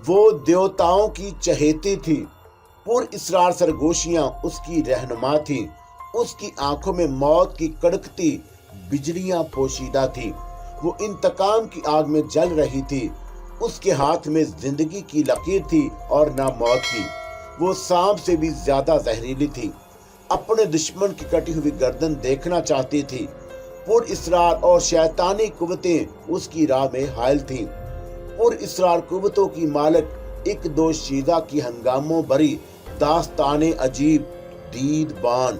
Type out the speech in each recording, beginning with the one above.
وہ دیوتاؤں کی چہیتی تھی، پر اسرار سرگوشیاں اس کی رہنما تھیں، اس کی آنکھوں میں موت کی کڑکتی بجلیاں پوشیدہ تھی، وہ انتقام کی آگ میں جل رہی تھی، اس کے ہاتھ میں زندگی کی لکیر تھی اور نہ موت کی، وہ سانپ سے بھی زیادہ زہریلی تھی، اپنے دشمن کی کٹی ہوئی گردن دیکھنا چاہتی تھی، پر اسرار اور شیطانی قوتیں اس کی راہ میں حائل تھیں، پر اسرار قوتوں کی مالک ایک دو شیدہ کی ہنگاموں بری داستان عجیب دید بان۔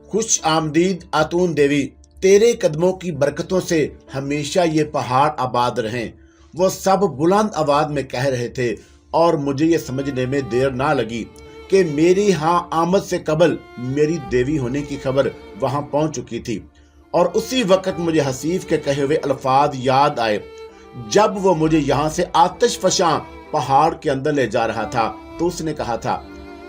خوش آمدید آتون دیوی، تیرے قدموں کی برکتوں سے ہمیشہ یہ پہاڑ آباد رہیں، وہ سب بلند آواز میں کہہ رہے تھے، اور مجھے یہ سمجھنے میں دیر نہ لگی کہ میری ہاں آمد سے قبل میری دیوی ہونے کی خبر وہاں پہنچ چکی تھی، اور اسی وقت مجھے حسیف کے کہے ہوئے الفاظ یاد آئے جب وہ مجھے یہاں سے آتش فشاں پہاڑ کے اندر لے جا رہا تھا، تو اس نے کہا تھا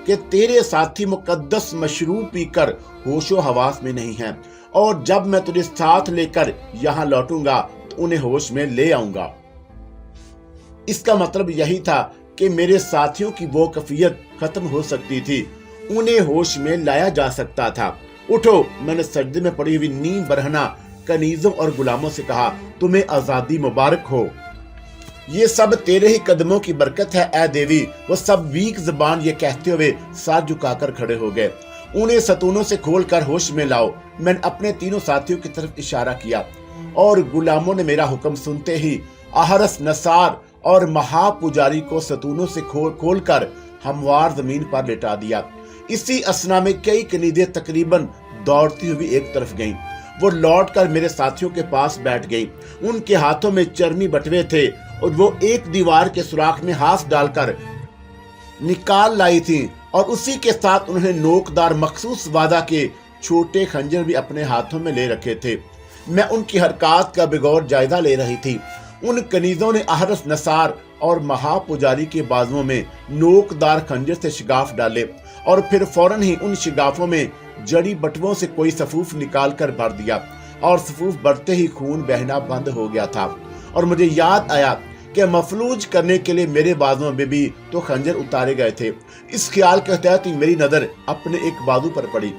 کہ تیرے ساتھی مقدس مشروب پی کر ہوش و حواس میں نہیں ہیں، اور جب میں تجھے ساتھ لے کر یہاں لوٹوں گا تو انہیں ہوش میں لے آؤں گا۔ اس کا مطلب یہی تھا کہ میرے ساتھیوں کی وہ کیفیت ختم ہو سکتی تھی، انہیں ہوش میں لایا جا سکتا تھا۔ اٹھو، میں نے سجدے میں پڑی ہوئی نیم برہنہ کنیزوں اور غلاموں سے کہا، تمہیں آزادی مبارک ہو، یہ سب تیرے ہی قدموں کی برکت ہے اے دیوی۔ وہ سب بیک زبان یہ کہتے ہوئے سر جھکا کر کھڑے ہو گئے۔ انہیں ستونوں سے کھول کر ہوش میں لاؤ، میں نے اپنے تینوں ساتھیوں کی طرف اشارہ کیا، اور غلاموں نے میرا حکم سنتے ہی احرس، نثار اور مہا پجاری کو ستونوں سے کھول کر ہموار زمین پر لٹا دیا۔ اسی اسنا میں کئی کنیزیں تقریباً دوڑتی ہوئی ایک طرف گئیں، وہ لوٹ کر میرے ساتھیوں کے پاس بیٹھ گئیں، ان کے ہاتھوں میں چرمی بٹوے تھے، اور وہ ایک دیوار کے سوراخ میں ہاتھ ڈال کر نکال لائی تھیں، اور اسی کے ساتھ انہوں نے نوکدار مخصوص وعدہ کے چھوٹے خنجر بھی اپنے ہاتھوں میں لے رکھے تھے۔ میں ان کی حرکات کا بغور جائزہ لے رہی تھی۔ ان کنیزوں نے احرس، نثار اور مہا پجاری کے بازوؤں میں نوکدار خنجر سے شگاف ڈالے، اور پھر فوراً ہی ان شگافوں میں جڑی بٹووں سے کوئی صفوف نکال کر بھر دیا، اور صفوف بھرتے ہی خون بہنا بند ہو گیا تھا، اور مجھے یاد آیا کہ مفلوج کرنے کے لیے میرے بازوؤں میں بھی تو خنجر اتارے گئے تھے۔ اس خیال کے تحت ہی میری نظر اپنے ایک بازو پر پڑی۔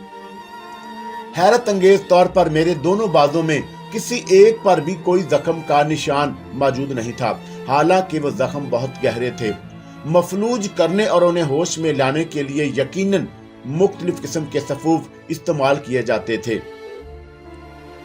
حیرت انگیز طور پر میرے دونوں بازوؤں میں کسی ایک پر بھی کوئی زخم کا نشان موجود نہیں تھا، حالانکہ وہ زخم بہت گہرے تھے۔ مفلوج کرنے اور انہیں ہوش میں لانے کے لیے یقیناً مختلف قسم کے صفوف استعمال کیے جاتے تھے۔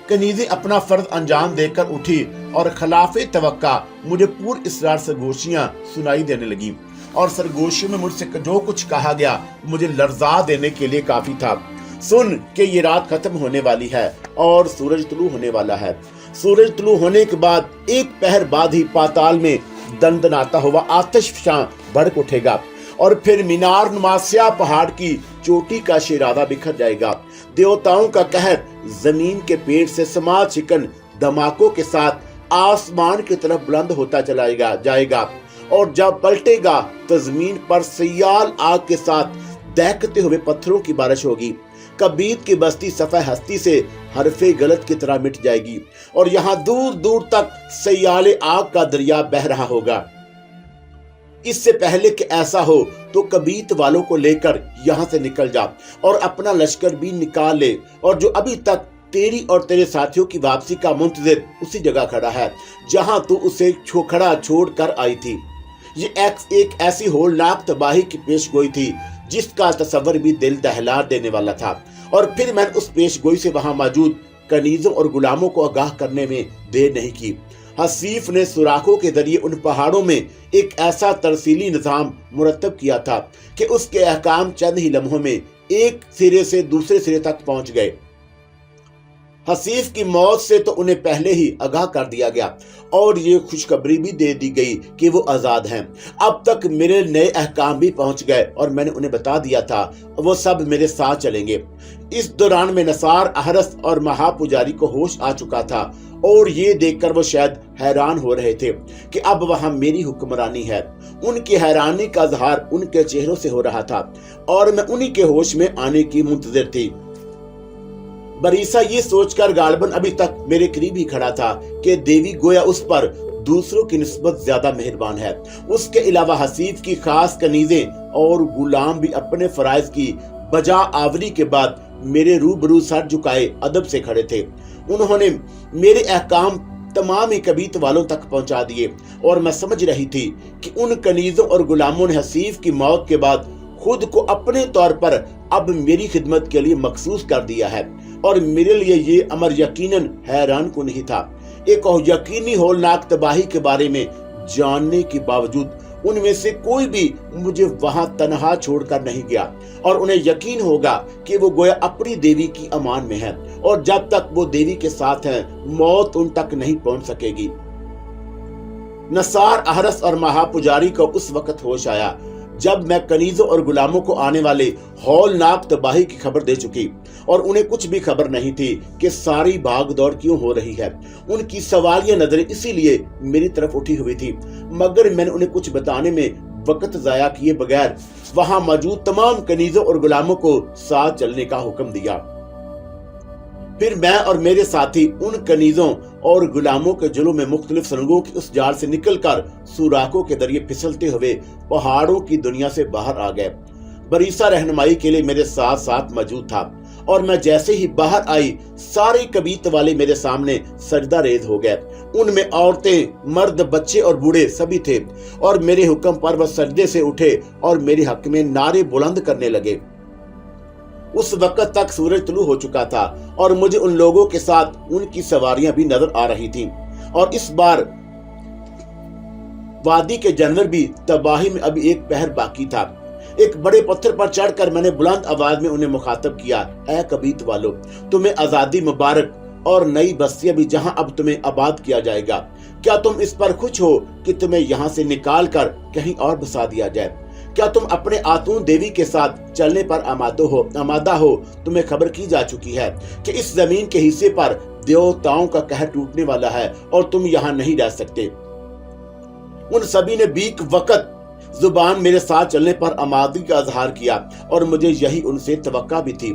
کنیزیں اپنا فرض انجام دے کر اٹھی، اور خلاف توقع مجھے پور اسرار سرگوشیاں سنائی دینے لگیں، اور سرگوشیوں میں مجھ سے جو کچھ کہا گیا مجھے لرزا دینے کے لیے کافی تھا۔ سن کہ یہ رات ختم ہونے والی ہے اور سورج طلوع ہونے والا ہے۔ سورج طلوع ہونے کے بعد ایک پہر بعد ہی پاتال میں دندناتا ہوا آتش فشاں بھڑک اٹھے گا، اور پھر مینار نما سیاہ پہاڑ کی چوٹی کا شیرازہ بکھر جائے گا۔ دیوتاؤں کا قہر زمین کے پیٹ سے سماج شکن دھماکوں کے ساتھ آسمان کی طرف بلند ہوتا چلا جائے گا، اور جب پلٹے گا تو زمین پر سیال آگ کے ساتھ دہکتے ہوئے پتھروں کی بارش ہوگی۔ کبیت کی بستی صفحہ ہستی سے حرف غلط کی طرح مٹ جائے گی، اور یہاں دور دور تک سیال آگ کا دریا بہہ رہا ہوگا۔ اس سے پہلے کہ ایسا ہو تو کبیت والوں کو لے کر یہاں سے نکل جا، اور اپنا لشکر بھی نکال لے، اور جو ابھی تک تیری اور تیرے ساتھیوں کی واپسی کا منتظر اسی جگہ کھڑا ہے جہاں تو اسے کھڑا چھوڑ کر آئی تھی۔ یہ ایک ایسی ہولناک تباہی کی پیش گوئی تھی جس کا تصور بھی دل دہلا دینے والا تھا، اور پھر میں نے اس پیش گوئی سے وہاں موجود کنیزوں اور غلاموں کو آگاہ کرنے میں دیر نہیں کی۔ حسیف نے سوراخوں کے ذریعے ان پہاڑوں میں ایک ایسا ترسیلی نظام مرتب کیا تھا کہ اس کے احکام چند ہی لمحوں میں ایک سرے سے دوسرے سرے تک پہنچ گئے۔ حسیف کی موت سے تو انہیں پہلے ہی آگاہ کر دیا گیا، اور یہ خوشخبری بھی دے دی گئی کہ وہ آزاد ہیں۔ اب تک میرے نئے احکام بھی پہنچ گئے، اور میں نے انہیں بتا دیا تھا وہ سب میرے ساتھ چلیں گے۔ اس دوران میں نثار، احرس اور مہا پجاری کو ہوش آ چکا تھا، اور یہ دیکھ کر وہ شاید حیران ہو رہے تھے کہ اب وہاں میری حکمرانی ہے۔ ان کی حیرانی کا اظہار ان کے چہروں سے ہو رہا تھا، اور میں انہی کے ہوش میں آنے کی منتظر تھی۔ بریسا یہ سوچ کر غالباً ابھی تک میرے قریب ہی کھڑا تھا کہ دیوی گویا اس پر دوسروں کی نسبت زیادہ مہربان ہے۔ اس کے علاوہ حسیف کی خاص کنیزیں اور غلام بھی اپنے فرائض کی بجا آوری کے بعد میرے روبرو سر جھکائے ادب سے کھڑے تھے۔ انہوں نے میرے احکام تمام ہی کبیت والوں تک پہنچا دیے اور میں سمجھ رہی تھی کہ ان کنیزوں اور غلاموں نے حسیف کی موت کے بعد خود کو اپنے طور پر اب میری خدمت کے لیے مخصوص کر دیا ہے، اور میرے لیے یہ امر یقیناً حیران کن ہی تھا۔ ایک یقینی ہولناک تباہی کے بارے میں جاننے کے باوجود ان میں سے کوئی بھی مجھے وہاں تنہا چھوڑ کر نہیں گیا، اور انہیں یقین ہوگا کہ وہ گویا اپنی دیوی کی امان میں ہے، اور جب تک وہ دیوی کے ساتھ ہیں موت ان تک نہیں پہنچ سکے گی۔ نثار احرس اور مہا پجاری کو اس وقت ہوش آیا جب میں کنیزوں اور غلاموں کو آنے والے ہولناک تباہی کی خبر دے چکی، اور انہیں کچھ بھی خبر نہیں تھی کہ ساری بھاگ دوڑ کیوں ہو رہی ہے۔ ان کی سوالیہ نظریں اسی لیے میری طرف اٹھی ہوئی تھی، مگر میں نے انہیں کچھ بتانے میں وقت ضائع کیے بغیر وہاں موجود تمام کنیزوں اور غلاموں کو ساتھ چلنے کا حکم دیا۔ پھر میں اور میرے ساتھی ان کنیزوں اور غلاموں کے جلوں میں مختلف سرنگوں کی اس جال سے نکل کر سوراخوں کے ذریعے پھسلتے ہوئے پہاڑوں کی دنیا سے باہر آ گئے۔ بریسا رہنمائی کے لیے میرے ساتھ ساتھ موجود تھا، اور میں جیسے ہی باہر آئی سارے کبیت والے میرے سامنے سجدہ ریز ہو گئے۔ ان میں عورتیں، مرد، بچے اور بوڑھے سبھی تھے، اور میرے حکم پر وہ سجدے سے اٹھے اور میرے حق میں نعرے بلند کرنے لگے۔ اس وقت تک سورج طلوع ہو چکا تھا، اور مجھے ان لوگوں کے ساتھ ان کی سواریاں بھی نظر آ رہی تھیں، اور اس بار وادی کے جانور بھی تباہی میں ابھی ایک پہر باقی تھا۔ ایک بڑے پتھر پر چڑھ کر میں نے بلند آواز میں انہیں مخاطب کیا، اے کبیت والو، تمہیں آزادی مبارک اور نئی بستیاں بھی جہاں اب تمہیں آباد کیا جائے گا۔ کیا تم اس پر خوش ہو کہ تمہیں یہاں سے نکال کر کہیں اور بسا دیا جائے؟ کیا تم اپنے آتون دیوی کے ساتھ چلنے پر آمادہ ہو؟ تمہیں خبر کی جا چکی ہے کہ اس زمین کے حصے پر دیوتاؤں کا قہر ٹوٹنے والا ہے، اور تم یہاں نہیں رہ سکتے۔ ان سبھی نے بیک وقت زبان میرے ساتھ چلنے پر آمادگی کا اظہار کیا، اور مجھے یہی ان سے توقع بھی تھی۔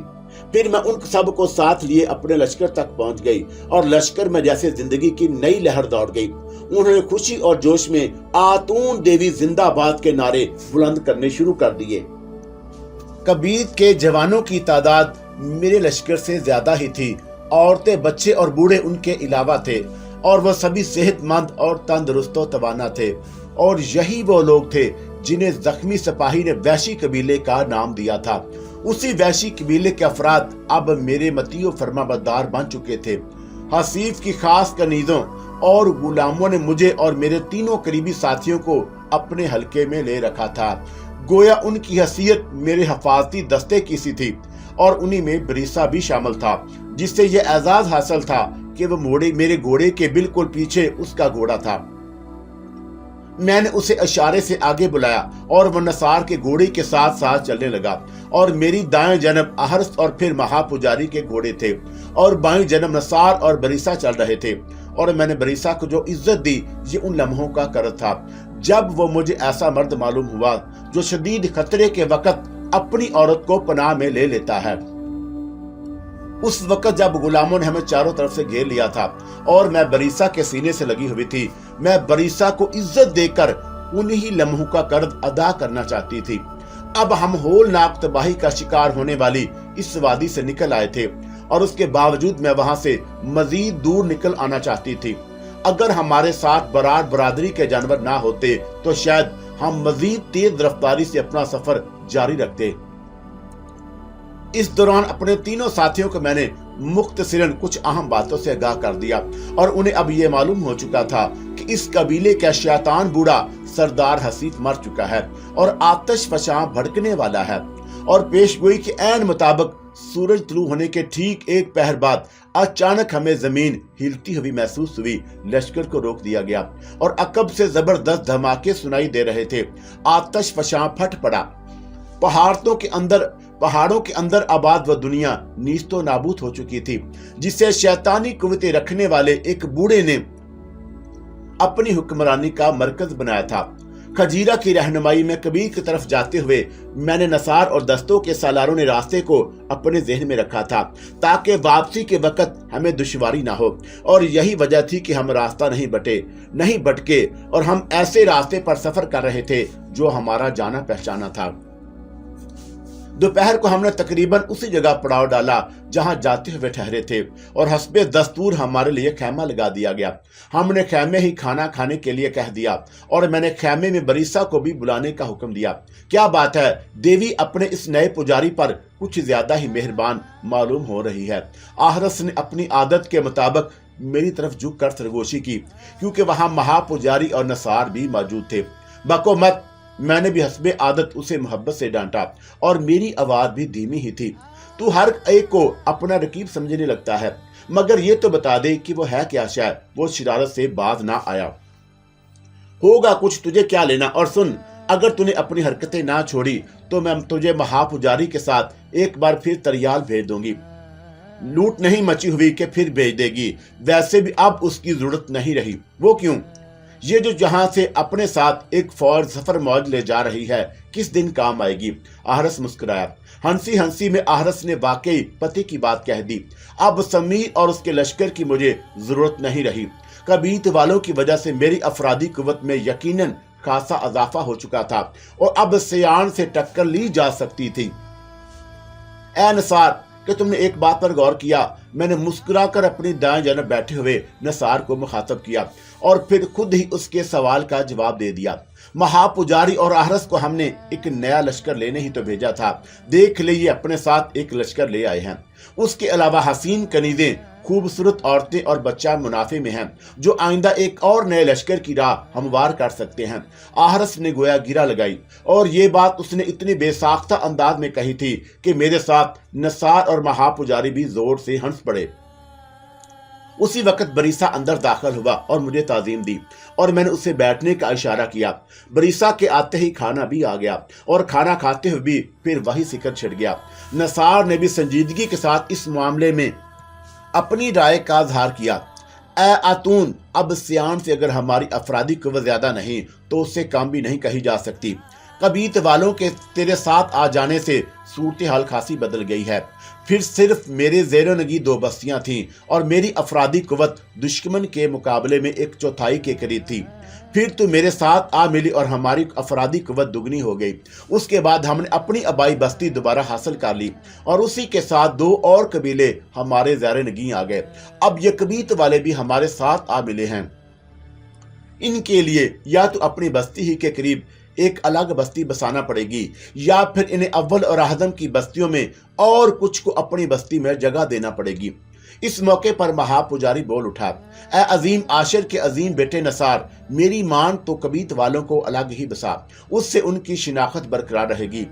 پھر میں ان سب کو ساتھ لیے اپنے لشکر تک پہنچ گئی، اور لشکر میں جیسے زندگی کی نئی لہر دوڑ گئی۔ انہوں نے خوشی اور جوش میں آتون دیوی زندہ باد کے نعرے بلند کرنے شروع کر دیے۔ کبیت کے جوانوں کی تعداد میرے لشکر سے زیادہ ہی تھی، عورتیں، بچے اور بوڑھے ان کے علاوہ تھے، اور وہ سبھی صحت مند اور تندرست و توانا تھے، اور یہی وہ لوگ تھے جنہیں زخمی سپاہی نے وحشی قبیلے کا نام دیا تھا۔ اسی وحشی قبیلے کے افراد اب میرے مطیع و فرما بردار بن چکے تھے۔ حسیف کی خاص کنیزوں اور غلاموں نے مجھے اور میرے تینوں قریبی ساتھیوں کو اپنے حلقے میں لے رکھا تھا، گویا ان کی حیثیت میرے حفاظتی دستے کی سی تھی، اور انہی میں بریسا بھی شامل تھا، جس سے یہ اعزاز حاصل تھا کہ وہ میرے گھوڑے کے بالکل پیچھے اس کا گھوڑا تھا۔ میں نے اسے اشارے سے آگے بلایا، اور وہ نثار کے گھوڑے کے ساتھ ساتھ چلنے لگا، اور میری دائیں جانب احرس اور پھر مہا پجاری کے گھوڑے تھے، اور بائیں جانب نثار اور بریسا چل رہے تھے، اور میں نے بریسا کو جو عزت دی یہ ان لمحوں کا قرض تھا جب وہ مجھے ایسا مرد معلوم ہوا جو شدید خطرے کے وقت اپنی عورت کو پناہ میں لے لیتا ہے۔ اس وقت جب غلاموں نے ہمیں چاروں طرف سے گھیر لیا تھا اور میں بریسا کے سینے سے لگی ہوئی تھی، میں بریسا کو عزت دے کر انہی لمحوں کا قرض ادا کرنا چاہتی تھی۔ اب ہم ہولناک تباہی کا شکار ہونے والی اس وادی سے نکل آئے تھے، اور اس کے باوجود میں وہاں سے مزید دور نکل آنا چاہتی تھی۔ اگر ہمارے ساتھ برادری کے جانور نہ ہوتے تو شاید ہم مزید تیز رفتاری سے اپنا سفر جاری رکھتے۔ اس دوران اپنے تینوں ساتھیوں کو میں نے مختصراً کچھ اہم باتوں سے آگاہ کر دیا، اور انہیں اب یہ معلوم ہو چکا تھا کہ اس قبیلے کا شیطان بوڑھا سردار حسیف مر چکا ہے اور آتش فشاں بھڑکنے والا ہے، اور پیش گوئی کے عین مطابق سورج طلوع ہونے کے ٹھیک ایک پہر بعد اچانک ہمیں زمین ہلتی ہوئی محسوس ہوئی۔ لشکر کو روک دیا گیا، اور عقب سے زبردست دھماکے سنائی دے رہے تھے۔ آتش فشاں پھٹ پڑا۔ پہاڑوں کے اندر آباد وہ دنیا نیست و نابود ہو چکی تھی جسے شیطانی قوتیں رکھنے والے ایک بوڑھے نے اپنی حکمرانی کا مرکز بنایا تھا۔ खजीरा की रहनुमाई में कबीर की तरफ जाते हुए मैंने नसार और दस्तों के सालारों ने रास्ते को अपने जहन में रखा था ताकि वापसी के वक्त हमें दुश्वारी ना हो, और यही वजह थी कि हम रास्ता नहीं भटके और हम ऐसे रास्ते पर सफर कर रहे थे जो हमारा जाना पहचाना था। दोपहर को हमने तकरीबन उसी जगह पड़ाव डाला जहां जाते हुए ठहरे थे, और हस्बे दस्तूर हमारे लिए खैमा लगा दिया गया। हमने खैमे ही खाना खाने के लिए कह दिया और मैंने खैमे में बरीसा को भी बुलाने का हुक्म दिया। क्या बात है, देवी अपने इस नए पुजारी पर कुछ ज्यादा ही मेहरबान मालूम हो रही है। आहरस ने अपनी आदत के मुताबिक मेरी तरफ झुक कर सरगोशी की, क्योंकि वहां महापुजारी और नसार भी मौजूद थे। बको मत, मैंने भी हस्बे आदत उसे मोहब्बत से डांटा, और मेरी आवाज भी धीमी ही थी। तू हर एक को अपना रकीब समझने लगता है, मगर ये तो बता दे कि वो है क्या। शायद वो शरारत से बाज ना आया होगा, कुछ तुझे क्या लेना। और सुन, अगर तूने अपनी हरकतें ना छोड़ी तो मैं तुझे महापुजारी के साथ एक बार फिर तरियाल भेज दूंगी। लूट नहीं मची हुई कि फिर भेज देगी, वैसे भी अब उसकी जरूरत नहीं रही। वो क्यों? ये जो जहां से अपने साथ एक फौज सफर मौज ले जा रही है, किस दिन काम आएगी। आहरस मुस्कुराया। हंसी हंसी में आहरस ने वाकई पति की बात कह दी। अब समीर और उसके लश्कर की मुझे जरूरत नहीं रही। कबीत वालों की वजह से मेरी अफरादी कुव्वत में यकीनन खासा इजाफा हो चुका था और अब सियान से टक्कर ली जा सकती थी। ऐ नसार, कि तुमने एक बात पर गौर किया? मैंने मुस्कुराकर अपनी दाएं जानब बैठे हुए नसार को मुखातब किया और फिर खुद ही उसके सवाल का जवाब दे दिया। महापुजारी और आहरस को हमने एक नया लश्कर लेने ही तो भेजा था। देख ले, ये अपने साथ एक लश्कर ले आए हैं। उसके अलावा हसीन कनीजें, खूबसूरत औरतें और बच्चा मुनाफे में हैं, जो आइंदा एक और नए लश्कर की राह हमवार कर सकते हैं। आहरस ने गोया गिरा लगाई, और ये बात उसने इतनी बेसाख्ता अंदाज में कही थी कि मेरे साथ नसार और महापुजारी भी जोर से हंस पड़े। उसी वक्त बरीसा अंदर दाखिल हुआ और मुझे ताजीम दी, और मैंने उसे बैठने का इशारा किया। बरीसा के आते ही खाना भी आ गया, और खाना खाते हुए भी फिर वही सिकर छिड़ गया। नसार ने भी संजीदगी के साथ इस मामले में अपनी राय का इजहार किया। ए आतून, अब सियान से अगर हमारी अफरादी कुव्वत ज्यादा नहीं तो उससे कम भी नहीं कही जा सकती। कबीत वालों के तेरे साथ आ जाने से सूरत हाल खासी बदल गई है। फिर सिर्फ मेरे ज़ेरो नगी 2 बस्तियां थीं और मेरी अफरादी कुव्वत दुश्मन के मुकाबले में 1/4 के करीब थी। फिर तो मेरे साथ आ मिली और हमारी अफरादी कुव्वत दुगनी हो गई। उसके बाद हमने अपनी आबाई बस्ती दोबारा हासिल कर ली और उसी के साथ 2 और कबीले हमारे ज़ेरो नगी आ गए। अब ये कबीत वाले भी हमारे साथ आ मिले हैं। इनके लिए या तो अपनी बस्ती ही के करीब एक अलग बस्ती बसाना पड़ेगी, या फिर इन्हें अव्वल और आदम की बस्तियों में और कुछ को अपनी बस्ती में जगह देना पड़ेगी। इस मौके पर महापुजारी बोल उठा। ए अजीम आशिर के अजीम बेटे नसार, मेरी मान तो कबीत वालों को अलग ही बसा, उससे उनकी शिनाख्त बरकरार रहेगी।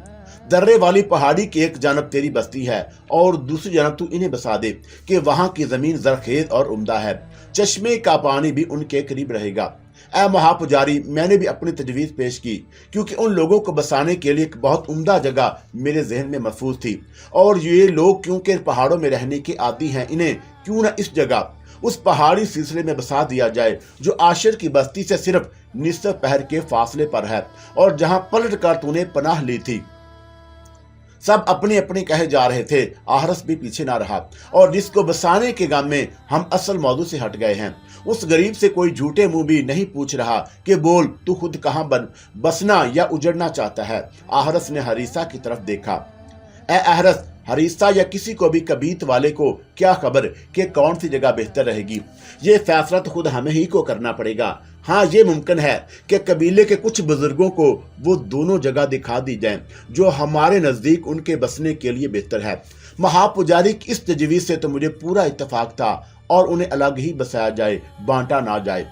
दर्रे वाली पहाड़ी की एक जानब तेरी बस्ती है और दूसरी जानब तू इन्हें बसा दे कि वहां की जमीन जरखेज और उम्दा है। चश्मे का पानी भी उनके करीब रहेगा। ऐ महापुजारी, मैंने भी अपनी तजवीज़ पेश की, क्योंकि उन लोगों को बसाने के लिए एक बहुत उम्दा जगह मेरे जहन में महफूज थी, और ये लोग क्योंकि पहाड़ों में रहने के आदी हैं, इन्हें क्यों न इस जगह उस पहाड़ी सिलसिले में बसा दिया जाए जो आशिर की बस्ती से सिर्फ निस्फ पहर के फासले पर है और जहां पलट कर तूने पनाह ली थी। सब अपने अपने कहे जा रहे थे। आहरस भी पीछे ना रहा, और जिसको बसाने के गम में हम असल मौजू से हट गए हैं, उस गरीब से कोई झूठे मुंह भी नहीं पूछ रहा कि बोल तू खुद कहां बसना या उजड़ना चाहता है। आहरस ने हरीसा की तरफ देखा। ए आहरस, हरीसा या किसी को भी कबीत वाले को क्या खबर कि कौन सी जगह बेहतर रहेगी। ये फैसला तो खुद हमें ही को करना पड़ेगा। हाँ, ये मुमकिन है कि कबीले के कुछ बुजुर्गों को वो दोनों जगह दिखा दी जाएं जो हमारे नजदीक उनके बसने के लिए बेहतर है। महापुजारी की इस तजवीज़ से तो मुझे पूरा इत्तेफाक था, और उन्हें अलग ही बसाया जाए, बांटा ना जाए।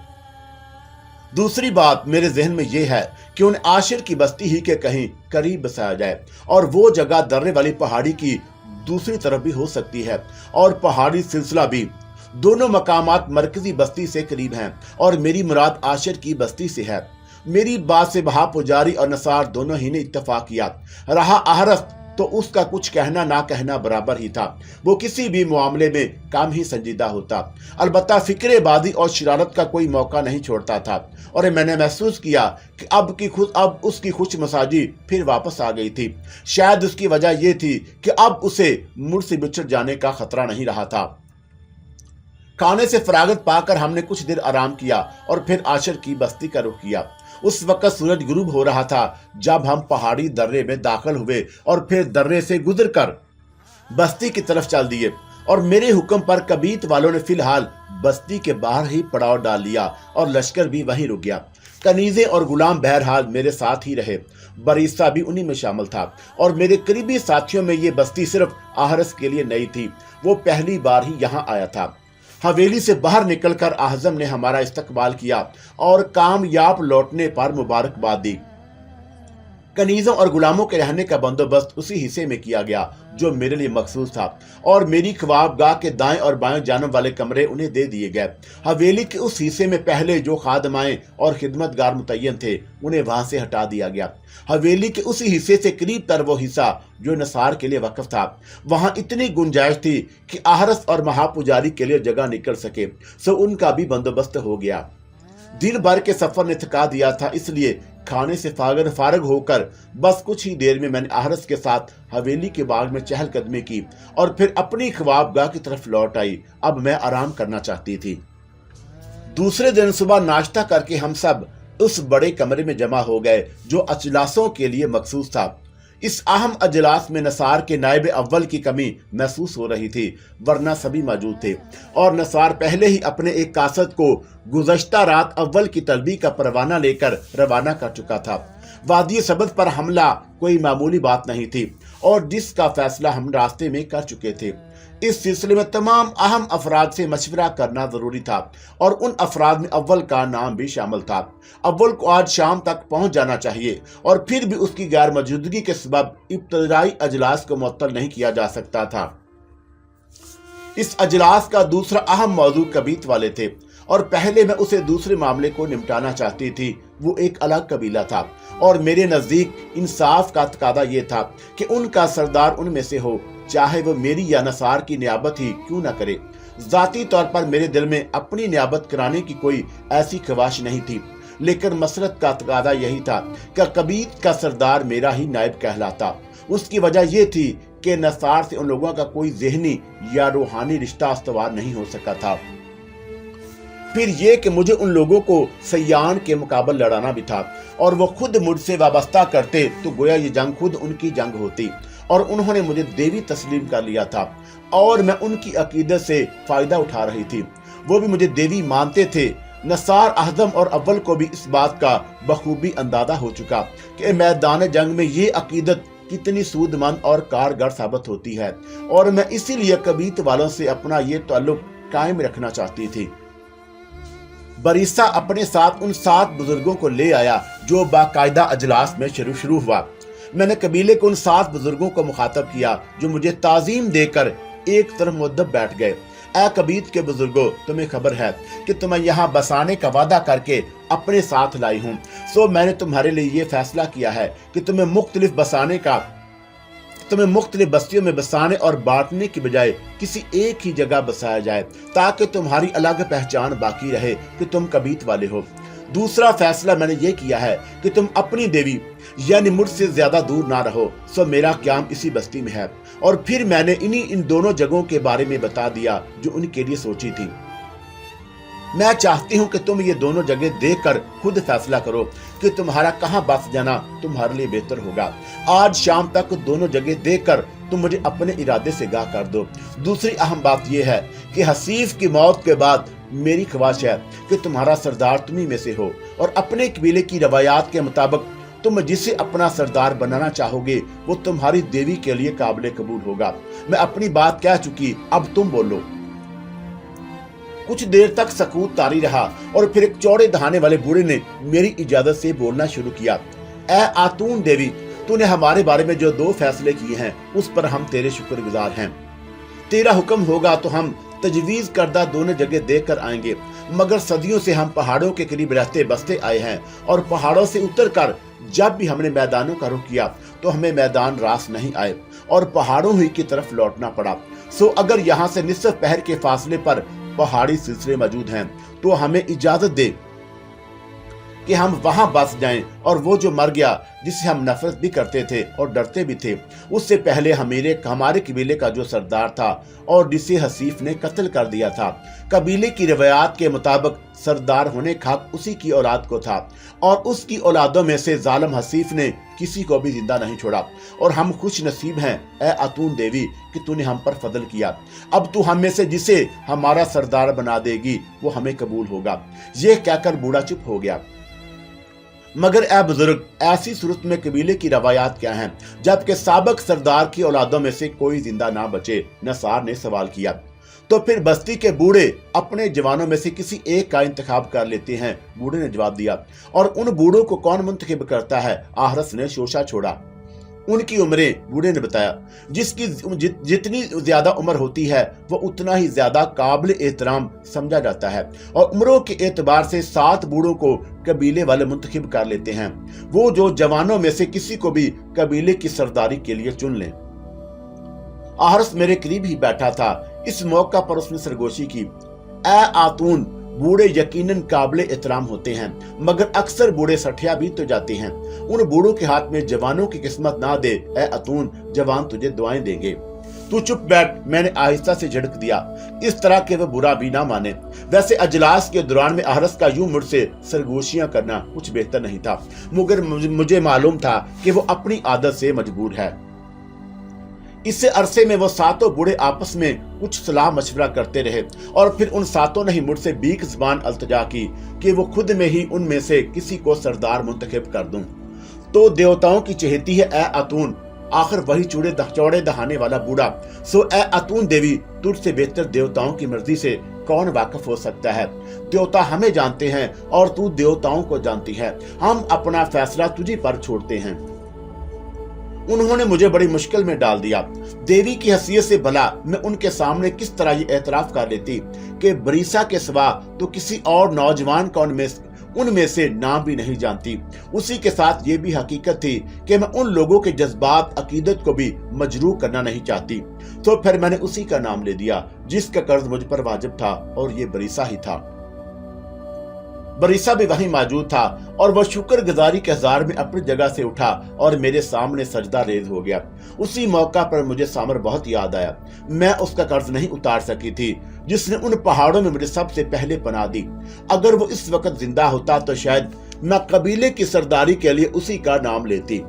दूसरी बात मेरे जहन में यह है कि उन्हें आशिर की बस्ती ही के कहीं करीब बसाया जाए, और वो जगह दर्रे वाली पहाड़ी की दूसरी तरफ भी हो सकती है, और पहाड़ी सिलसिला भी। दोनों मकामात मरकजी बस्ती से करीब हैं, और मेरी मुराद आशिर की बस्ती से है। मेरी बात से महापुजारी और नसार दोनों ही ने इत्तेफाक किया। रहा आहरस, तो उसका कुछ कहना ना कहना बराबर ही था। वो किसी भी मामले में काम ही संजीदा होता, अलबत्ता फिक्रेबाजी और शरारत का कोई मौका नहीं छोड़ता था। और मैंने महसूस किया कि अब उसकी खुश मसाजी फिर वापस आ गई थी। शायद उसकी वजह यह थी कि अब उसे मुझ से बिछड़ जाने का खतरा नहीं रहा था। खाने से फरागत पाकर हमने कुछ देर आराम किया और फिर आशर की बस्ती का रुख किया। उस वक्त सूरज गुरूब हो रहा था जब हम पहाड़ी दर्रे में दाखिल हुए और फिर दर्रे से गुजरकर बस्ती की तरफ चल दिए। और मेरे हुक्म पर कबीत वालों ने फिलहाल बस्ती के बाहर ही पड़ाव डाल लिया और लश्कर भी वहीं रुक गया। कनीजे और गुलाम बहरहाल मेरे साथ ही रहे। बरीसा भी उन्हीं में शामिल था और मेरे करीबी साथियों में ये बस्ती सिर्फ आहरस के लिए नई थी। वो पहली बार ही यहाँ आया था। हवेली से बाहर निकलकर आज़म ने हमारा इस्तकबाल किया और कामयाब लौटने पर मुबारकबाद दी। कनीजों और गुलामों के रहने का बंदोबस्त उसी हिस्से में किया गया जो मेरे लिए मखसूस था और मेरी ख्वाबगाह के दाएं और बाएं जानब वाले कमरे उन्हें दे दिए गए। हवेली के उस हिस्से में पहले जो खादमाएं और खिदमतगार मुतय्यन थे उन्हें वहां से हटा दिया गया। हवेली के उसी हिस्से से करीब तर वो हिस्सा जो नसार के लिए वक्फ था, वहां इतनी गुंजाइश थी कि आहरस और महापुजारी के लिए जगह निकल सके, सो उनका भी बंदोबस्त हो गया। दिन भर के सफर ने थका दिया था, इसलिए खाने से फारग होकर बस कुछ ही देर में मैंने आहरस के साथ हवेली के बाग में चहलकदमी की और फिर अपनी ख्वाबगाह की तरफ लौट आई। अब मैं आराम करना चाहती थी। दूसरे दिन सुबह नाश्ता करके हम सब उस बड़े कमरे में जमा हो गए जो अजलासों के लिए मखसूस था। इस अहम अजलास में नसार के नायब अव्वल की कमी महसूस हो रही थी, वरना सभी मौजूद थे और नसार पहले ही अपने एक कासद को गुज़श्ता रात अव्वल की तलबी का परवाना लेकर रवाना कर चुका था। वादी सबद पर हमला कोई मामूली बात नहीं थी और जिसका फैसला हम रास्ते में कर चुके थे। इस सिलसिले में तमाम अहम अफराद से मशवरा करना जरूरी था और उन अफराद में अव्वल का नाम भी शामिल था। अव्वल को आज शाम तक पहुंच जाना चाहिए और फिर भी उसकी गैर मौजूदगी के सबब इब्तदाई अजलास को मुअत्तल नहीं किया जा सकता था। इस अजलास का दूसरा अहम मौजू कबीत वाले थे और पहले मैं उसे दूसरे मामले को निपटाना चाहती थी। वो एक अलग कबीला था और मेरे नजदीक इंसाफ का तकादा ये था कि उनका सरदार उनमें से हो, चाहे वो मेरी या नसार की नियाबत ही क्यों न करे। जाती तौर पर मेरे दिल में अपनी नियाबत कराने की कोई ऐसी ख्वाहिश नहीं थी, लेकिन मसरत का तकादा यही था कि कबीत का सरदार मेरा ही नायब कहलाता। उसकी वजह यह थी कि नसार से उन लोगों का कोई ज़हनी या रूहानी रिश्ता अस्तवार नहीं हो सका था। फिर ये कि मुझे उन लोगों को सयान के मुकाबले लड़ाना भी था और वो खुद मुझसे वाबस्ता करते तो गोया ये जंग खुद उनकी जंग होती। और उन्होंने मुझे देवी तस्लीम कर लिया था और मैं उनकी अकीदत से फायदा उठा रही थी। वो भी मुझे देवी मानते थे। नसार, आज़म और अव्वल को भी इस बात का बखूबी अंदाजा हो चुका कि मैदान जंग में ये अकीदत कितनी सूदमंद और कारगर साबित होती है और मैं इसीलिए कबीत वालों से अपना ये ताल्लुक कायम रखना चाहती थी। बरीसा अपने साथ उन 7 बुजुर्गों को ले आया जो बाकायदा अजलास में शुरू हुआ। मैंने कबीले को उन 7 बुजुर्गों को मुखातब किया जो मुझे ताजीम देकर एक तरफ मुद्दब बैठ गए। ए कबीत के बुजुर्गों, तुम्हें खबर है कि तुम्हें यहाँ बसाने का वादा करके अपने साथ लाई हूँ, सो मैंने तुम्हारे लिए ये फैसला किया है कि तुम्हें मुख्तलिफ बस्तियों में बसाने और बांटने की बजाय किसी एक ही जगह बसाया जाए ताकि तुम्हारी अलग पहचान बाकी रहे कि तुम कबीत वाले हो। दूसरा फैसला मैंने ये किया है कि तुम अपनी देवी यानी मुझसे ज्यादा दूर ना रहो, सो मेरा क़याम इसी बस्ती में है। और फिर मैंने इन दोनों जगहों के बारे में बता दिया जो उनके लिए सोची थी। मैं चाहती हूँ कि तुम ये दोनों जगह देखकर खुद फैसला करो कि तुम्हारा कहाँ बस जाना तुम्हारे लिए बेहतर होगा। आज शाम तक दोनों जगह देखकर तुम मुझे अपने इरादे से आगाह कर दो। दूसरी अहम बात यह है कि हसीफ की मौत के बाद मेरी ख्वाहिश है कि तुम्हारा सरदार तुम्ही में से हो और अपने कबीले की रवायात के मुताबिक तुम जिसे अपना सरदार बनाना चाहोगे वो तुम्हारी देवी के लिए काबिल कबूल होगा। मैं अपनी बात कह चुकी, अब तुम बोलो। कुछ देर तक सकूत तारी रहा और फिर एक चौड़े दहाने वाले बूढ़े ने मेरी इजाजत से बोलना शुरू किया। ए आतून देवी, तूने हमारे बारे में जो 2 फैसले किए हैं उस पर हम तेरे शुक्रगुजार हैं। तेरा हुक्म होगा तो हम तजवीज करदा दोनों जगह देख कर आएंगे, मगर सदियों से हम पहाड़ों के करीब रहते बसते आए हैं और पहाड़ों से उतरकर जब भी हमने मैदानों का रुख किया तो हमें मैदान रास नहीं आए। और पहाड़ों ही की तरफ लौटना पड़ा। सो अगर यहाँ से निस्फ पहर के फासले पर पहाड़ी सिलसिले मौजूद हैं तो हमें इजाजत दे कि हम वहां बस जाएं और वो जो मर गया जिसे हम नफरत भी करते थे और डरते भी थे, उससे पहले हमारे कबीले का जो सरदार था और जिसे हसीफ ने कत्ल कर दिया था, कबीले की रवायात के मुताबिक सरदार होने का हक उसी की औलाद को था और उसकी औलादों में से जालिम हसीफ ने किसी को भी जिंदा नहीं छोड़ा। और हम खुश नसीब हैं ए अतून देवी कि तूने हम पर फजल किया। अब तू हम में से जिसे हमारा सरदार बना देगी वो हमें कबूल होगा। ये कहकर बूढ़ा चुप हो गया। मगर ए बुजुर्ग, ऐसी सूरत में कबीले की रवायात क्या हैं जबकि साबिक सरदार की औलादों में से कोई जिंदा ना बचे? नसार ने सवाल किया। तो फिर बस्ती के बूढ़े अपने जवानों में से किसी एक का इंतखाब कर लेते हैं, बूढ़े ने जवाब दिया। और उन बूढ़ों को कौन मुंतखब करता है? आहरस ने शोशा छोड़ा। उनकी उम्रें, बूढ़े ने बताया। जिसकी जितनी ज्यादा उम्र होती है वो उतना ही ज्यादा काबिल एहतराम समझा जाता है। और उम्रों के एतबार से 7 बूढ़ों को कबीले वाले मुंतखब कर लेते हैं, वो जो जवानों में से किसी को भी कबीले की सरदारी के लिए चुन लें। आहरस मेरे करीब ही बैठा था। इस मौका पर उसने सरगोशी की। ए आतून, बूढ़े यकीनन काबिले एहतराम होते हैं, मगर अक्सर बूढ़े सठिया भी तो जाते हैं। उन बूढ़ों के हाथ में जवानों की किस्मत ना दे ए अतून, जवान तुझे दुआएं देंगे। तू चुप बैठ, मैंने आहिस्ता से झिड़क दिया, इस तरह के वह बुरा भी ना माने। वैसे अजलास के दौरान में आहरस का यूं मुझसे सरगोशियां करना कुछ बेहतर नहीं था, मगर मुझे मालूम था कि वो अपनी आदत से मजबूर है। इससे अरसे में वो 7 बूढ़े आपस में कुछ सलाह मशवरा करते रहे और फिर उन 7 ने ही मुझसे बीक ज़बान अल्तजा की कि वो खुद में ही उनमें से किसी को सरदार मुंतखब कर दूं। तो देवताओं की चहेती है ए अतून, आखिर वही चौड़े दहाने वाला बूढ़ा। सो ए अतून देवी, तुझसे बेहतर देवताओं की मर्जी से कौन वाकिफ हो सकता है? देवता हमें जानते हैं और तू देवताओं को जानती है। हम अपना फैसला तुझी पर छोड़ते हैं। उन्होंने मुझे बड़ी मुश्किल में डाल दिया। देवी की हैसियत से भला मैं उनके सामने किस तरह ये एतराफ कर लेती कि बरीसा के सिवा तो किसी और नौजवान का उनमें से नाम भी नहीं जानती। उसी के साथ ये भी हकीकत थी कि मैं उन लोगों के जज्बात अकीदत को भी मजरूह करना नहीं चाहती। तो फिर मैंने उसी का नाम ले दिया जिसका कर्ज मुझ पर वाजिब था, और ये बरीसा ही था। बरीसा भी वहीं मौजूद था और वह शुक्रगुजारी के हजार में अपनी जगह से उठा और मेरे सामने सजदा रेज हो गया। उसी मौका पर मुझे सामर बहुत याद आया। मैं उसका कर्ज नहीं उतार सकी थी जिसने उन पहाड़ों में मुझे सबसे पहले पनाह दी। अगर वो इस वक्त जिंदा होता तो शायद मैं कबीले की सरदारी के लिए उसी का नाम लेती।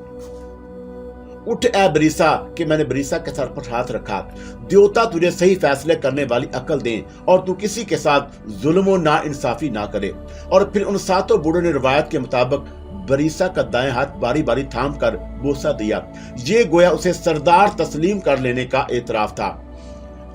उठ ए बरीसा, कि मैंने बरीसा के सर पर हाथ रखा। देवता तुझे सही फैसले करने वाली अकल दें और तू किसी के साथ जुल्म ना इंसाफी ना करे। और फिर उन 7 बूढ़ों ने रिवायत के मुताबिक बरीसा का दाएं हाथ बारी बारी थाम कर बोसा दिया। ये गोया उसे सरदार तस्लीम कर लेने का एतराफ था।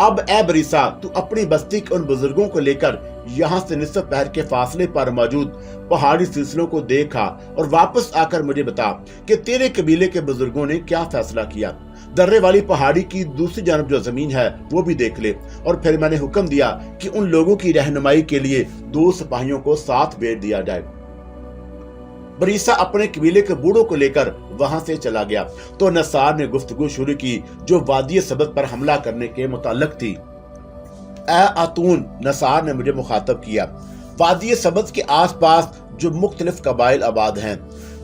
अब ए बरीसा, तू अपनी बस्ती के उन बुजुर्गों को लेकर यहाँ से निस्फ पहर के फासले पर मौजूद पहाड़ी सिलसिलों को देखा और वापस आकर मुझे बता कि तेरे कबीले के बुजुर्गों ने क्या फैसला किया। दर्रे वाली पहाड़ी की दूसरी जानब जो जमीन है वो भी देख ले। और फिर मैंने हुक्म दिया कि उन लोगों की रहनुमाई के लिए 2 सिपाहियों को साथ भेज दिया जाए। बरीसा अपने कबीले के बूढ़ों को लेकर वहां से चला गया तो नसार ने गुफ्तगू शुरू की जो वादी सबत पर हमला करने के मुताल्लिक थी। ए आतून, नसार ने मुझे मुखातब किया, वादी सबत के आसपास जो मुख्तलिफ कबाइल आबाद हैं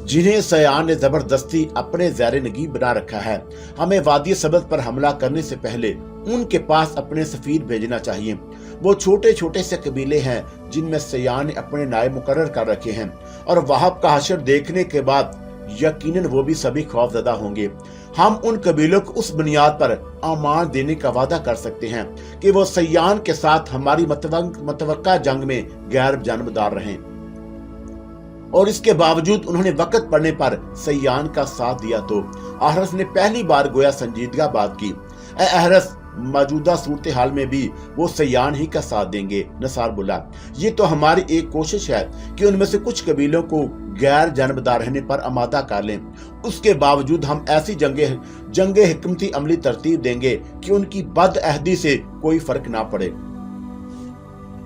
जिन्हें सयान ने जबरदस्ती अपने ज़ैर नगीब बना रखा है, हमें वादी सबत पर हमला करने से पहले उनके पास अपने सफीर भेजना चाहिए। वो छोटे छोटे से कबीले हैं जिनमें सयान ने अपने नायब मुकर्रर कर रखे हैं और वहाब का हशर देखने के बाद यकीनन वो भी सभी खौफजदा होंगे। हम उन कबीलों को उस बुनियाद पर अमान देने का वादा कर सकते हैं कि वो सयान के साथ हमारी मतवक्का जंग में गैर जानबदार रहें। और इसके बावजूद उन्होंने वक़्त पड़ने पर सयान का साथ दिया तो आहरस ने पहली बार गोया संजीदगा बात की। आहरस, मौजूदा सूरत हाल में भी वो सयान ही का साथ देंगे। नसार बोला, ये तो हमारी एक कोशिश है कि उनमें से कुछ कबीलों को गैर जानबदार रहने पर आमादा कर लें। उसके बावजूद हम ऐसी जंगे हिकमती अमली तरतीब देंगे कि उनकी बदअहदी से कोई फर्क ना पड़े।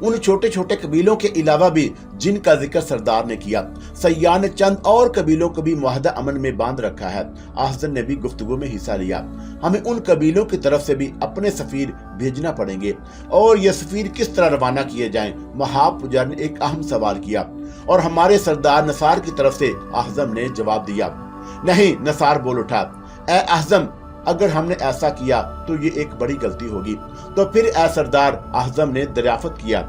उन छोटे छोटे कबीलों के अलावा भी जिनका जिक्र सरदार ने किया। सयान ने चंद और कबीलों को भी मुआहदा अमन में बांध रखा है। अहसन ने भी गुफ्तगू में हिस्सा लिया। हमें उन कबीलों की तरफ से भी अपने सफीर भेजना पड़ेंगे और ये सफीर किस तरह रवाना किए जाएं? महाब पुजारी ने एक अहम सवाल किया और हमारे सरदार नसार की तरफ से आज़म ने जवाब दिया। नहीं, नसार बोल उठा, ए आज़म, अगर हमने ऐसा किया तो ये एक बड़ी गलती होगी। तो फिर ए सरदार, आज़म ने दरियाफ्त किया,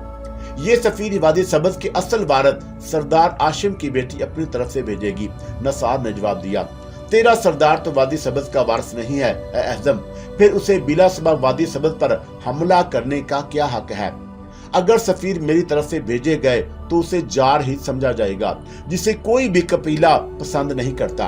ये सफीर वादी सबज के असल वारद सरदार आशिम की बेटी अपनी तरफ से भेजेगी। नसार ने जवाब दिया, तेरा सरदार तो वादी सबज का वारिस नहीं है ए आज़म, फिर उसे बिला सबब वादी सबज पर हमला करने का क्या हक है? अगर सफीर मेरी तरफ से भेजे गए तो उसे जार ही समझा जाएगा, जिसे कोई भी कबीला पसंद नहीं करता।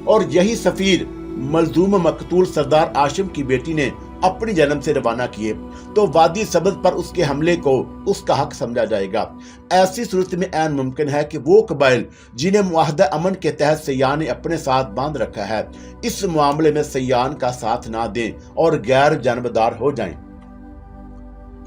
और यही सफीर मजलूम मकतूल सरदार आशिम की बेटी ने अपनी जन्म से रवाना किए तो वादी सबज पर उसके हमले को उसका हक समझा जाएगा। ऐसी सूरत में ऐन मुमकिन है कि वो कबाइल जिन्हें मुआहदा अमन के तहत सयान ने अपने साथ बांध रखा है, इस मामले में सयान का साथ ना दें और गैर जानबदार हो जाएं।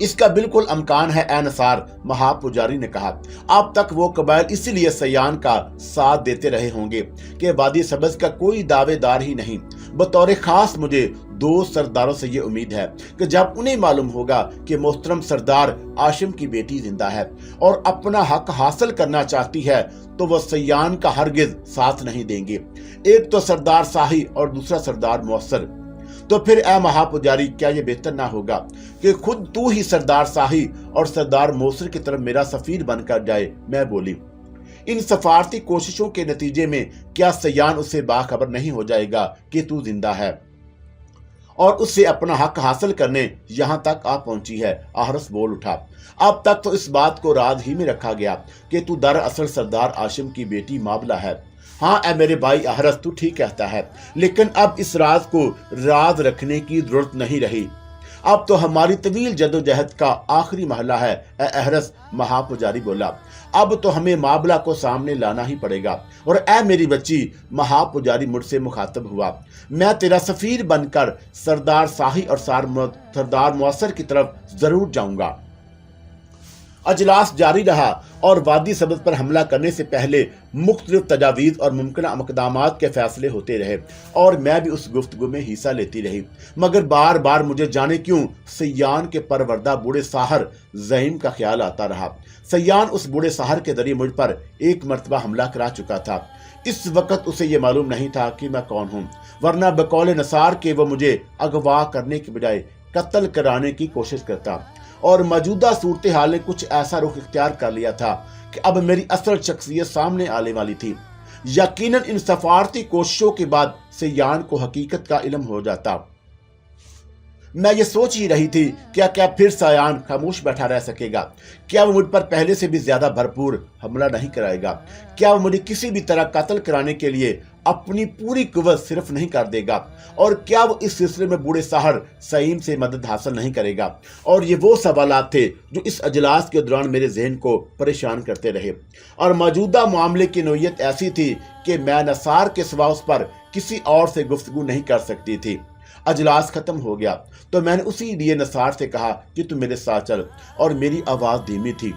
इसका बिल्कुल अमकान है ए नसार, महाब पुजारी ने कहा। अब तक वो कबाइल इसीलिए सयान का साथ देते रहे होंगे कि वादी सबज का कोई दावेदार ही नहीं। बतौर खास मुझे दो सरदारों से ये उम्मीद है कि जब उन्हें मालूम होगा कि मोहतरम सरदार आशिम की बेटी जिंदा है और अपना हक हासिल करना चाहती है तो वह सयान का हरगिज साथ नहीं देंगे। एक तो सरदार शाही और दूसरा सरदार मौसर। तो फिर ए महापुजारी, क्या ये बेहतर ना होगा कि खुद तू ही सरदार शाही और सरदार मौसर की तरफ मेरा सफीर बनकर जाए? मैं बोली, इन सफारती कोशिशों के नतीजे में क्या सयान उससे बाखबर नहीं हो जाएगा कि तू जिंदा है और उससे अपना हक हासिल करने यहाँ तक आ पहुंची है? आहरस बोल उठा, अब तक तो इस बात को राज ही में रखा गया कि तू दरअसल सरदार आशिम की बेटी माबला है। हाँ ए मेरे भाई आहरस, तू ठीक कहता है, लेकिन अब इस राज को राज रखने की जरूरत नहीं रही। अब तो हमारी तवील जदोजहद का आखिरी महला है ए आहरस, महापुजारी बोला। अब तो हमें मामला को सामने लाना ही पड़ेगा। और ए मेरी बच्ची, महापुजारी मुझसे मुखातब हुआ, मैं तेरा सफीर बनकर सरदार शाही और सरदार मौसर की तरफ जरूर जाऊंगा। अजलास जारी रहा और वादी सबज पर हमला करने से पहले मुख्तलिफ तजावीज़ और मुमकिन मकदामात के फैसले होते रहे और मैं भी उस गुफ्तगू में हिस्सा लेती रही। मगर बार बार मुझे जाने क्यों सयान के परवरदा बूढ़े साहर ज़ईम का ख्याल आता रहा। सयान उस बूढ़े साहर के जरिए मुझ पर एक मरतबा हमला करा चुका था। इस वक्त उसे यह मालूम नहीं था कि मैं कौन हूँ, वरना बकौल नसार के वो मुझे अगवा करने के बजाय कत्ल कराने की कोशिश करता। और मौजूदा सूरत हाल ने कुछ ऐसा रुख इख्तियार कर लिया था कि अब मेरी असल शख्सियत सामने आने वाली थी। यकीनन इन सफारती कोशिशों के बाद सयान को हकीकत का इल्म हो जाता। मैं ये सोच ही रही थी क्या फिर सयान खामोश बैठा रह सकेगा? क्या वो मुझ पर पहले से भी ज्यादा भरपूर हमला नहीं कराएगा? क्या वो मुझे किसी भी तरह कत्ल कराने के लिए अपनी पूरी कुव्वत सिर्फ नहीं कर देगा? और क्या वो इस सिलसिले में बूढ़े साहर सईम से मदद हासिल नहीं करेगा? और ये वो सवालात थे जो इस अजलास के दौरान मेरे जहन को परेशान करते रहे। और मौजूदा मामले की नोयत ऐसी थी कि मैं नसार के सिवा उस पर किसी और से गुफ्तगू नहीं कर सकती थी। अजलास खत्म हो गया तो मैंने उसी लिए नसार से कहा कि तू मेरे साथ चल, और मेरी आवाज धीमी थी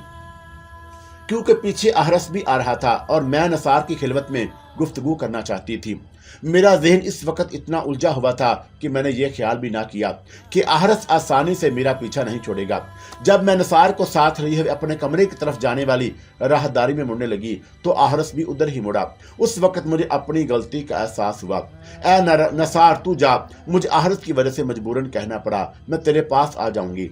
क्योंकि पीछे आहरस भी आ रहा था और मैं नसार की खिलवत में गुफ्तगू करना चाहती थी। मेरा जहन इस वक्त इतना उलझा हुआ था कि मैंने ये ख्याल भी ना किया कि आहरस आसानी से मेरा पीछा नहीं छोड़ेगा। जब मैं नसार को साथ लिए हुए अपने कमरे की तरफ जाने वाली राहदारी में मुड़ने लगी तो आहरस भी उधर ही मुड़ा। उस वक्त मुझे अपनी गलती का एहसास हुआ। ए नसार, तू जा, मुझे आहरस की वजह से मजबूरन कहना पड़ा, मैं तेरे पास आ जाऊंगी।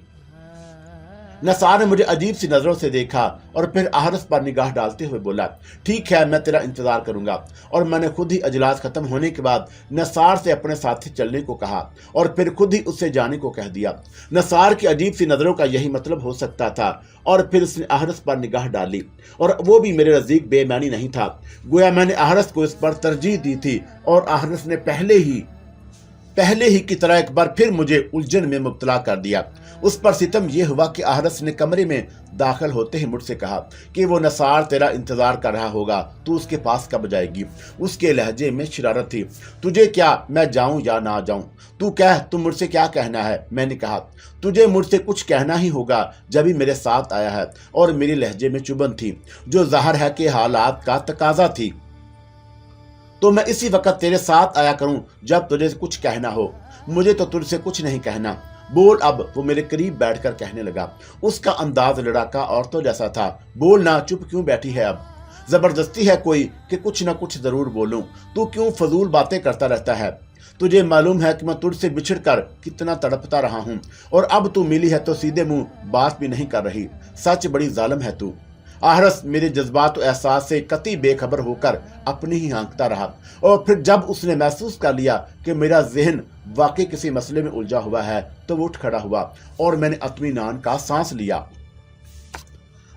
नसार ने मुझे अजीब सी नजरों से देखा और फिर आहरस पर निगाह डालते हुए बोला, ठीक है, मैं तेरा इंतजार करूंगा। और मैंने खुद ही अजलास खत्म होने के बाद नसार से अपने साथ चलने को कहा और फिर खुद ही उससे जाने को कह दिया। नसार की अजीब सी नजरों का यही मतलब हो सकता था। और फिर उसने आहरस पर निगाह डाली और वो भी मेरे नजदीक बेईमानी नहीं था, गोया मैंने आहरस को इस पर तरजीह दी थी और आहरस ने पहले ही की तरह एक बार फिर मुझे उलझन में मुब्तला कर दिया। उस पर सितम यह हुआ कि आहरस ने कमरे में दाखिल होते ही मुझसे कहा कि वो नसार तेरा इंतजार कर रहा होगा, तू उसके पास कब जाएगी। उसके लहजे में शरारत थी। तुझे क्या मैं जाऊं या ना जाऊं, तू कह, तू मुझसे क्या कहना है। मैंने कहा, तुझे मुझसे कुछ कहना ही होगा जब ही मेरे साथ आया है। और मेरे लहजे में चुभन थी जो ज़ाहिर है कि हालात का तकाजा थी। तो मैं इसी वक्त तेरे साथ आया करूं जब तुझे कुछ कहना हो। मुझे तो तुझसे कुछ नहीं कहना, बोल अब। वो मेरे करीब बैठकर कहने लगा। उसका अंदाज लड़ाका औरतों जैसा था। बोल ना, चुप क्यों बैठी है, अब जबरदस्ती है कोई कि कुछ ना कुछ जरूर बोलूं। तू क्यों फजूल बातें करता रहता है। तुझे मालूम है कि मैं तुझसे बिछड़ कर कितना तड़पता रहा हूं, और अब तू मिली है तो सीधे मुंह बात भी नहीं कर रही। सच बड़ी जालिम है तू। आहरस मेरे जज्बात और एहसास से कतई बेखबर होकर अपनी ही हाँकता रहा, और फिर जब उसने महसूस कर लिया कि मेरा जहन वाकई किसी मसले में उलझा हुआ है तो वो उठ खड़ा हुआ और मैंने इत्मीनान का सांस लिया।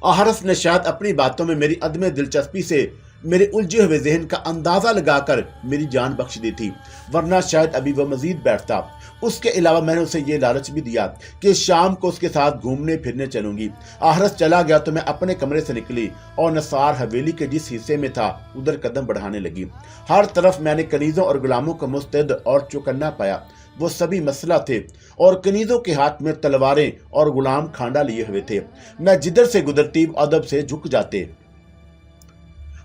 आहरस ने शायद अपनी बातों में मेरी अदम दिलचस्पी से मेरे उलझे हुए जहन का अंदाजा लगाकर मेरी जान बख्श दी थी, वरना शायद अभी वह मजीद बैठता। उसके अलावा मैंने उसे ये लालच भी दिया कि शाम को उसके साथ घूमने फिरने चलूंगी। आहरस चला गया तो मैं अपने कमरे से निकली और नसार हवेली के जिस हिस्से में था उधर कदम बढ़ाने लगी। हर तरफ मैंने कनीजों और गुलामों को मुस्तैद और चौकन्ना पाया। वो सभी मसला थे और कनीजों के हाथ में तलवारें और गुलाम खांडा लिए हुए थे। मैं जिधर से गुजरती अदब से झुक जाते।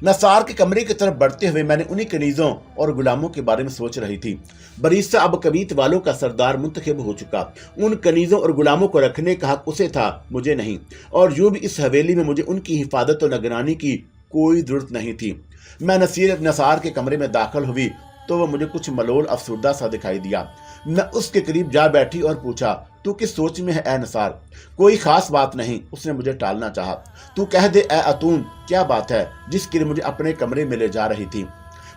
नसार के कमरे की तरफ बढ़ते हुए मैंने उन्हीं कनीजों और गुलामों के बारे में सोच रही थी। बरीसा अब कबीत वालों का सरदार मुंतखब हो चुका। उन कनीजों और गुलामों को रखने का हक उसे था, मुझे नहीं। और यूं भी इस हवेली में मुझे उनकी हिफाजत और निगरानी की कोई जरूरत नहीं थी। मैं नसार के कमरे में दाखिल हुई तो वह मुझे कुछ मलोल अफसुर्दा सा दिखाई दिया। मैं उसके करीब जा बैठी और पूछा, तू किस सोच में है ए नसार। कोई खास बात नहीं, उसने मुझे टालना चाहा। तू कह दे ए अतून, क्या बात है जिसके लिए मुझे अपने कमरे में ले जा रही थी।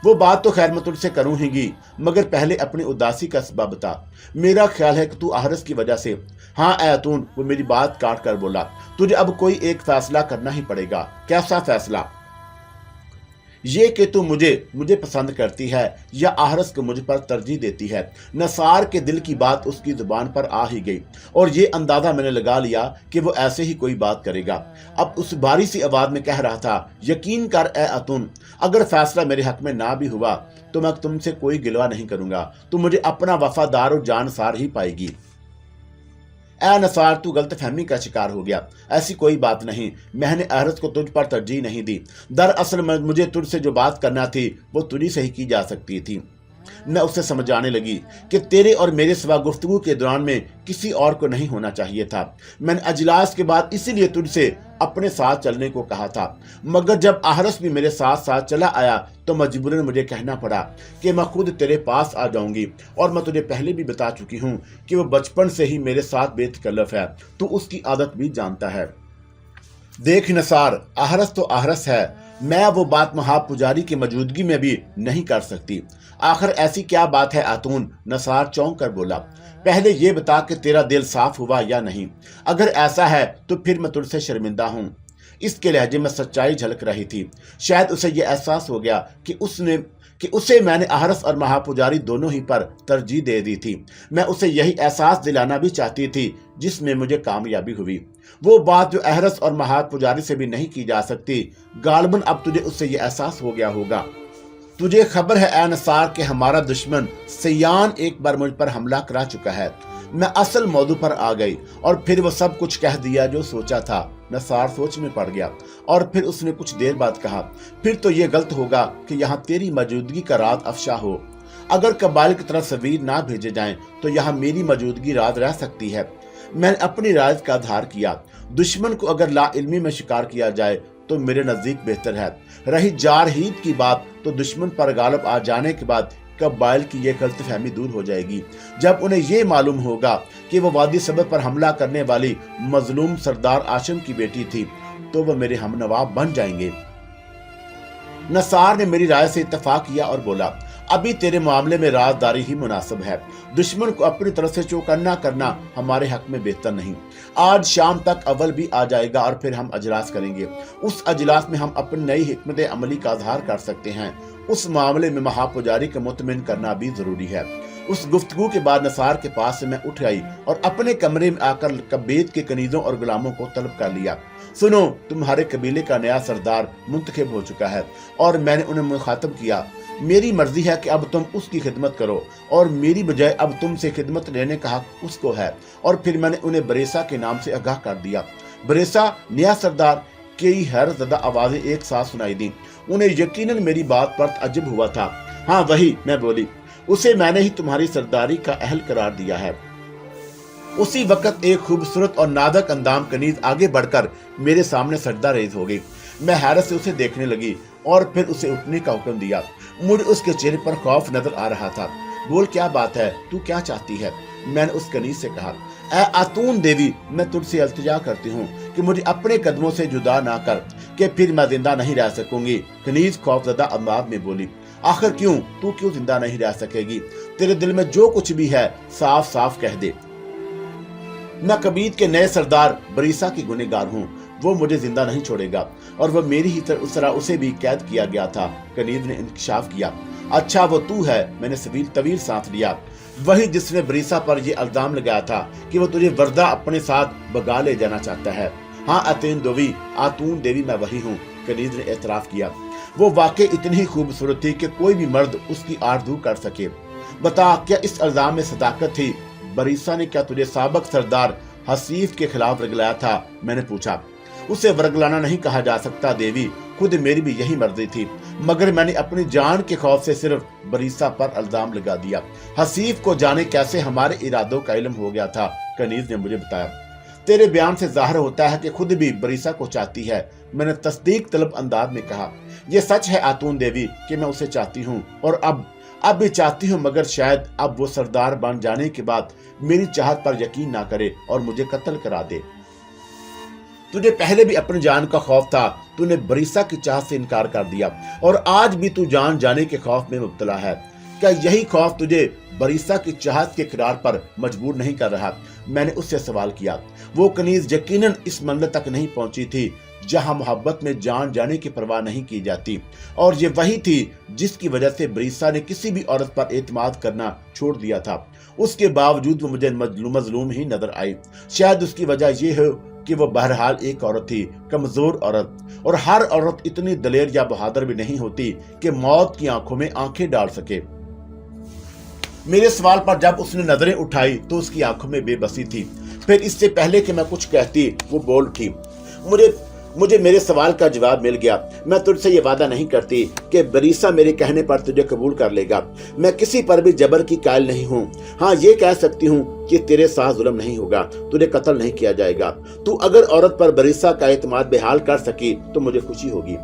वो बात तो खैर मैं तुझसे करूं ही, मगर पहले अपनी उदासी का सबब बता। मेरा ख्याल है कि तू आहरस की वजह से। हाँ ए अतून, वो मेरी बात काट कर बोला, तुझे अब कोई एक फैसला करना ही पड़ेगा। कैसा फैसला? ये कि तू मुझे पसंद करती है या आहरस को मुझ पर तरजीह देती है। नसार के दिल की बात उसकी जुबान पर आ ही गई और ये अंदाजा मैंने लगा लिया कि वो ऐसे ही कोई बात करेगा। अब उस बारी सी आवाज में कह रहा था, यकीन कर ए अतुन, अगर फैसला मेरे हक में ना भी हुआ तो मैं तुमसे कोई गिलवा नहीं करूंगा। तू मुझे अपना वफादार और जानसार ही पाएगी। ए नसार, तू गलतफहमी का शिकार हो गया। ऐसी कोई बात नहीं, मैंने आहरस को तुझ पर तरजीह नहीं दी। दरअसल मुझे तुझसे जो बात करना थी वो तुझी से ही की जा सकती थी। मैं उसे समझाने लगी कि तेरे और मेरे सिवा गुफ्तगू के दौरान में किसी और को नहीं होना चाहिए था। मैंने अजलास के बाद इसीलिए तुझसे अपने साथ चलने को कहा था, मगर जब आहरस भी मेरे साथ साथ चला आया तो मजबूरन मुझे कहना पड़ा कि मैं खुद तेरे पास आ जाऊंगी। और मैं तुझे पहले भी बता चुकी हूँ कि वो बचपन से ही मेरे साथ बेतकल्लफ है, तो उसकी आदत भी जानता है। देख नसार, आहरस तो आहरस है, मैं वो बात महापुजारी की मौजूदगी में भी नहीं कर सकती। आखिर ऐसी क्या बात है आतून? नसार चौंक कर बोला। पहले ये बता कि तेरा दिल साफ हुआ या नहीं। अगर ऐसा है तो फिर मैं तुझसे शर्मिंदा हूँ। इसके लहजे में सच्चाई झलक रही थी। शायद उसे यह एहसास हो गया कि उसे मैंने आहरस और महापुजारी दोनों ही पर तरजीह दे दी थी। मैं उसे यही एहसास दिलाना भी चाहती थी जिसमें मुझे कामयाबी हुई। वो बात जो आहरस और महापुजारी से भी नहीं की जा सकती, गालबन अब तुझे उससे यह एहसास हो गया होगा। तुझे खबर है ए नसार कि हमारा दुश्मन सयान एक बार मुझ पर हमला करा चुका है। मैं असल मौजू पर आ गई और फिर वो सब कुछ कह दिया जो सोचा था। नसार सोच में पड़ गया और फिर उसने कुछ देर बाद कहा, फिर तो ये गलत होगा कि यहाँ तेरी मौजूदगी का राज अफशा हो। अगर कबाइल की तरफ सवीर ना भेजे जाएं तो यहाँ मेरी मौजूदगी राज रह सकती है। मैंने अपनी राय का आधार किया। दुश्मन को अगर लाइल्मी में शिकार किया जाए तो मेरे नजदीक बेहतर है। रही जारहीद की बात, तो दुश्मन पर गालिब आ जाने के बाद कबाइल की यह गलतफहमी दूर हो जाएगी। जब उन्हें यह मालूम होगा कि वो वादी सबब पर हमला करने वाली मजलूम सरदार आशम की बेटी थी तो वह मेरे हमनवाब बन जाएंगे। नसार ने मेरी राय से इत्तेफाक किया और बोला, अभी तेरे मामले में राजदारी ही मुनासिब है। दुश्मन को अपनी तरफ से चौकन्ना करना हमारे हक में बेहतर नहीं। आज शाम तक अव्वल भी आ जाएगा और फिर हम अजलास करेंगे। उस अजलास में हम अपनी नई हिकमत अमली का इजहार कर सकते हैं। उस मामले में महापुजारी को मुतमिन करना भी जरूरी है। उस गुफ्तगू के बाद नसार के पास से मैं उठ आई और अपने कमरे में आकर कबीत के कनीजों और गुलामों को तलब कर लिया। सुनो, तुम्हारे कबीले का नया सरदार मुंतखब हो चुका है और मैंने उन्हें मुखातब किया। मेरी मर्जी है कि अब तुम उसकी खिदमत करो और मेरी बजाय अब तुमसे खिदमत लेने का हक उसको है। और फिर मैंने उन्हें बरेसा के नाम से आगाह कर दिया। बरेसा, नया सरदार, कई हैरतज़दा आवाजें एक साथ सुनाई दी। उन्हें यकीनन मेरी बात पर ताज्जुब हुआ था। हाँ वही, मैं बोली, उसे मैंने ही तुम्हारी सरदारी का अहल करार दिया है। उसी वक्त एक खूबसूरत और नादक अंदाम कनीज आगे बढ़कर मेरे सामने सजदा रेज हो गई। मैं हैरत से उसे देखने लगी और फिर उसे उठने का हुक्म दिया। मुझे उसके चेहरे पर खौफ नजर आ रहा था। बोल, क्या बात है, तू क्या चाहती है? मैंने उस कनीज से कहा। ऐ आतून देवी, मैं तुझसे इल्तिजा करती हूँ कि मुझे अपने कदमों से जुदा ना कर, कि फिर मैं जिंदा नहीं रह सकूंगी। कनीज खौफजदा अंदाज में बोली। आखिर क्यों? तू क्यों जिंदा नहीं रह सकेगी? तेरे दिल में जो कुछ भी है साफ साफ कह दे। मैं कबीत के नए सरदार बरीसा की गुनहगार हूँ। वो मुझे जिंदा नहीं छोड़ेगा और वो मेरी ही तरह उसे भी कैद किया गया था। कनीज ने इंकशाफ किया। अच्छा, वो तू है? मैंने तवील सांस लिया। वही जिसने बरीसा पर यह इल्जाम लगाया था कि वो तुझे वर्दा अपने साथ बगा ले जाना चाहता है। हाँ आतून देवी, मैं वही हूँ। कनीज ने एतराफ किया। वो वाकई इतनी ही खूबसूरत थी कि कोई भी मर्द उसकी आरज़ू कर सके। बता, क्या इस इल्जाम में सदाकत थी? बरीसा ने क्या तुझे साबक सरदार हसीफ के खिलाफ रगलाया था? मैंने पूछा। उसे वरगलाना नहीं कहा जा सकता देवी, खुद मेरी भी यही मर्जी थी, मगर मैंने अपनी जान के खौफ से सिर्फ बरीसा पर इल्जाम लगा दिया। हसीफ को जाने कैसे हमारे इरादों का इल्म हो गया था, कनीज ने मुझे बताया। तेरे बयान से जाहिर होता है कि खुद भी बरीसा को चाहती है, मैंने तस्दीक तलब अंदाज में कहा। यह सच है आतून देवी कि मैं उसे चाहती हूँ और अब भी चाहती हूँ, मगर शायद अब वो सरदार बन जाने के बाद मेरी चाहत पर यकीन ना करे और मुझे कत्ल करा दे। तुझे पहले भी अपनी जान का खौफ था, तूने बरीसा की चाहत से इनकार कर दिया और आज भी तू जान जाने के खौफ में मुब्तला है। क्या यही खौफ तुझे बरीसा की चाहत के किरार पर मजबूर नहीं कर रहा? मैंने उससे सवाल किया। वो कनीज यकीनन इस मंजिल तक नहीं पहुंची थी जहां मोहब्बत में जान जाने की परवाह नहीं की जाती, और ये वही थी जिसकी वजह से बरीसा ने किसी भी औरत पर एतमाद करना छोड़ दिया था। उसके बावजूद वो मुझे मजलूम ही नजर आई। शायद उसकी वजह यह हो कि वो बहरहाल एक औरत थी, कमजोर औरत, और हर औरत इतनी दलेर या बहादुर भी नहीं होती कि मौत की आंखों में आंखें डाल सके। मेरे सवाल पर जब उसने नजरें उठाई तो उसकी आंखों में बेबसी थी। फिर इससे पहले कि मैं कुछ कहती वो बोल उठी। मुझे मेरे सवाल का जवाब मिल गया। मैं तुझसे ये वादा नहीं करती कि बरीसा मेरे कहने पर तुझे कबूल कर लेगा। मैं किसी पर भी जबर की कायल नहीं हूँ। हाँ, ये कह सकती हूँ कि तेरे साथ जुल्म नहीं होगा, तुझे कत्ल नहीं किया जाएगा। तू अगर औरत पर बरीसा का एतमाद बेहाल कर सकी तो मुझे खुशी होगी।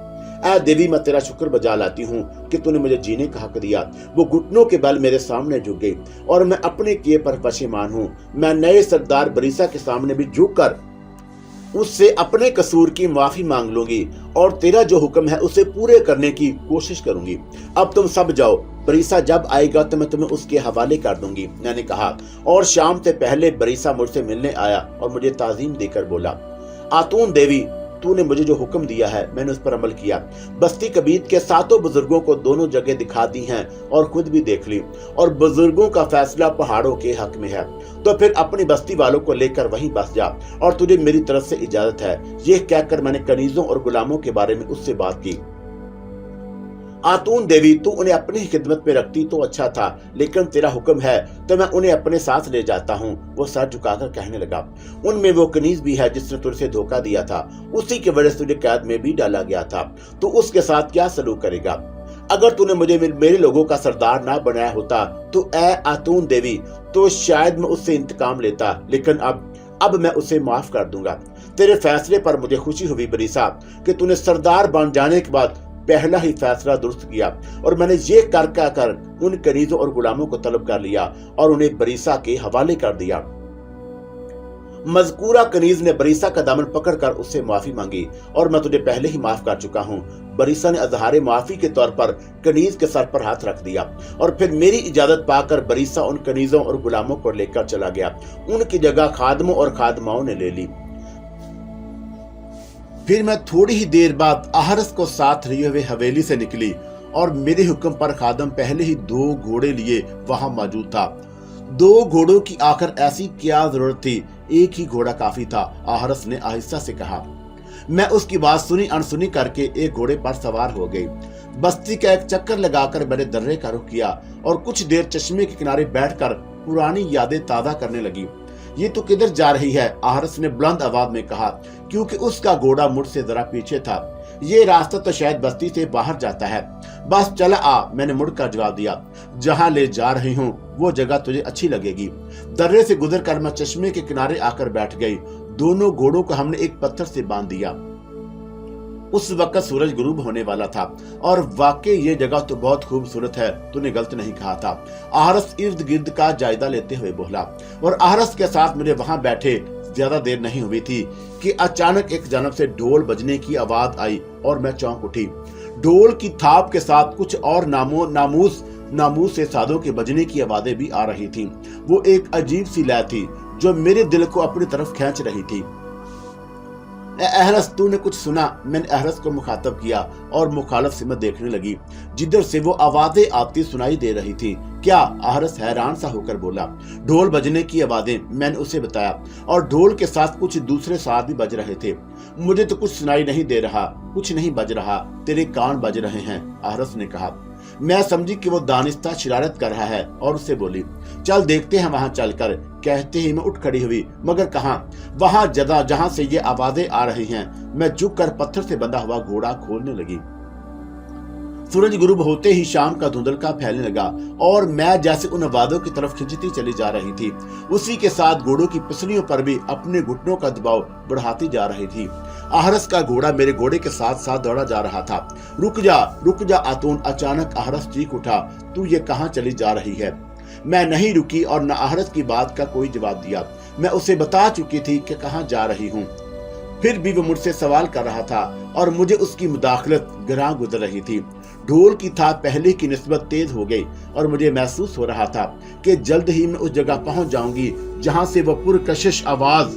ऐ देवी, मैं तेरा शुक्र बजा लाती हूँ कि तूने मुझे जीने का हक दिया। वो घुटनों के बल मेरे सामने झुक गई और मैं अपने किए पर पशेमान हूँ। मैं नए सरदार बरीसा के सामने भी झुककर उससे अपने कसूर की माफी मांग लूंगी और तेरा जो हुक्म है उसे पूरे करने की कोशिश करूंगी। अब तुम सब जाओ, बरीसा जब आएगा तो मैं तुम्हें उसके हवाले कर दूंगी, मैंने कहा। और शाम से पहले बरीसा मुझसे मिलने आया और मुझे ताज़ीम देकर बोला, आतून देवी, तूने मुझे जो हुक्म दिया है मैंने उस पर अमल किया। बस्ती कबीत के 7 बुजुर्गों को दोनों जगह दिखा दी हैं और खुद भी देख ली, और बुजुर्गों का फैसला पहाड़ों के हक में है। तो फिर अपनी बस्ती वालों को लेकर वहीं बस जा और तुझे मेरी तरफ से इजाजत है। यह कहकर मैंने कनीजों और गुलामों के बारे में उससे बात की। आतून देवी, तू उन्हें अपनी खिदमत में रखती तो अच्छा था, लेकिन तेरा हुक्म है तो मैं उन्हें अपने साथ ले जाता हूँ। वो सर झुकाकर कहने लगा, उनमें वो कनीज भी है जिसने तुझसे धोखा दिया था, उसी की वजह से तुझे कैद में भी डाला गया था। तू उसके साथ क्या सलूक करेगा? अगर तूने मुझे मेरे लोगों का सरदार ना बनाया होता तो ऐ आतून देवी, तो शायद मैं उससे इंतकाम लेता, लेकिन अब मैं उसे माफ कर दूंगा। तेरे फैसले पर मुझे खुशी हुई बरीसा कि तूने सरदार बन जाने के बाद पहला ही फैसला दुरुस्त किया, और मैंने ये कर उन कनीजों और गुलामों को तलब कर लिया और उन्हें बरीसा के हवाले कर दिया। मज़कूरा कनीज ने बरीसा का दामन पकड़कर उससे माफी मांगी और मैं तुझे पहले ही माफ कर चुका हूँ। बरीसा ने अजहारे माफी के तौर पर कनीज के सर पर हाथ रख दिया और फिर मेरी इजाजत पाकर बरीसा उन कनीजों और गुलामों को लेकर चला गया। उनकी जगह खादमों और खादमाओं ने ले ली। फिर मैं थोड़ी ही देर बाद आहरस को साथ लिए हुए हवेली से निकली और मेरे हुक्म पर खादम पहले ही 2 घोड़े लिए वहां मौजूद था। 2 घोड़ों की आखिर ऐसी क्या जरूरत थी, एक ही घोड़ा काफी था, अहरस ने आहिस्ता से कहा। मैं उसकी बात सुनी अनसुनी करके एक घोड़े पर सवार हो गई। बस्ती का एक चक्कर लगाकर मैंने दर्रे का रुख किया और कुछ देर चश्मे के किनारे बैठकर पुरानी यादें ताजा करने लगी। ये तो किधर जा रही है, अहरस ने बुलंद आवाज में कहा, क्योंकि उसका घोड़ा मुझसे जरा पीछे था। ये रास्ता तो शायद बस्ती से बाहर जाता है। बस चला आ, मैंने मुड़कर जवाब दिया। जहां ले जा रही हूँ वो जगह तुझे अच्छी लगेगी। दर्रे से गुजरकर मैं चश्मे के किनारे आकर बैठ गई। दोनों घोड़ों को हमने एक पत्थर से बांध दिया। उस वक्त सूरज गुरूब होने वाला था और वाकई ये जगह तो बहुत खूबसूरत है, तूने गलत नहीं कहा था। अहरस इर्द गिर्द का जायजा लेते हुए बोला और अहरस के साथ मेरे वहां बैठे ज्यादा देर नहीं हुई थी कि अचानक एक जानब से ढोल बजने की आवाज आई और मैं चौंक उठी। ढोल की थाप के साथ कुछ और नामूस से सादों के बजने की आवाजें भी आ रही थी। वो एक अजीब सी लय थी जो मेरे दिल को अपनी तरफ खींच रही थी। अहरस, तूने कुछ सुना? मैंने अहरस को मुखातब किया और मुखालफ से मैं देखने लगी जिधर से वो आवाजें आती सुनाई दे रही थी। क्या? अहरस हैरान सा होकर बोला। ढोल बजने की आवाजें, मैंने उसे बताया, और ढोल के साथ कुछ दूसरे साथ भी बज रहे थे। मुझे तो कुछ सुनाई नहीं दे रहा, कुछ नहीं बज रहा, तेरे कान बज रहे हैं, अहरस ने कहा। मैं समझी कि वो दानिस्ता शरारत कर रहा है और उससे बोली, चल देखते हैं वहां चलकर। कहते ही मैं उठ खड़ी हुई, मगर कहां? वहां जहां से ये आवाजें आ रही हैं। मैं झुककर पत्थर से बंधा हुआ घोड़ा खोलने लगी। सूरज गुरूब होते ही शाम का धुंधलका फैलने लगा और मैं जैसे उन वादों की तरफ खिंचती चली जा रही थी। उसी के साथ घोड़ों की पसलियों पर भी अपने घुटनों का दबाव बढ़ाती जा रही थी। अहरस का घोड़ा मेरे घोड़े के साथ साथ दौड़ा जा रहा था। रुक जा आतून, अचानक अहरस चीख उठा, तू ये कहां चली जा रही है? मैं नहीं रुकी और न अहरस की बात का कोई जवाब दिया। मैं उसे बता चुकी थी कि कहां जा रही हूँ, फिर भी वो मुझसे सवाल कर रहा था और मुझे उसकी मुदाखलत गिरा गुजर रही थी। ढोल की थाप पहले की निस्बत तेज हो गई और मुझे महसूस हो रहा था कि जल्द ही मैं उस जगह पहुंच जाऊंगी जहां से वो पुरकशिश आवाज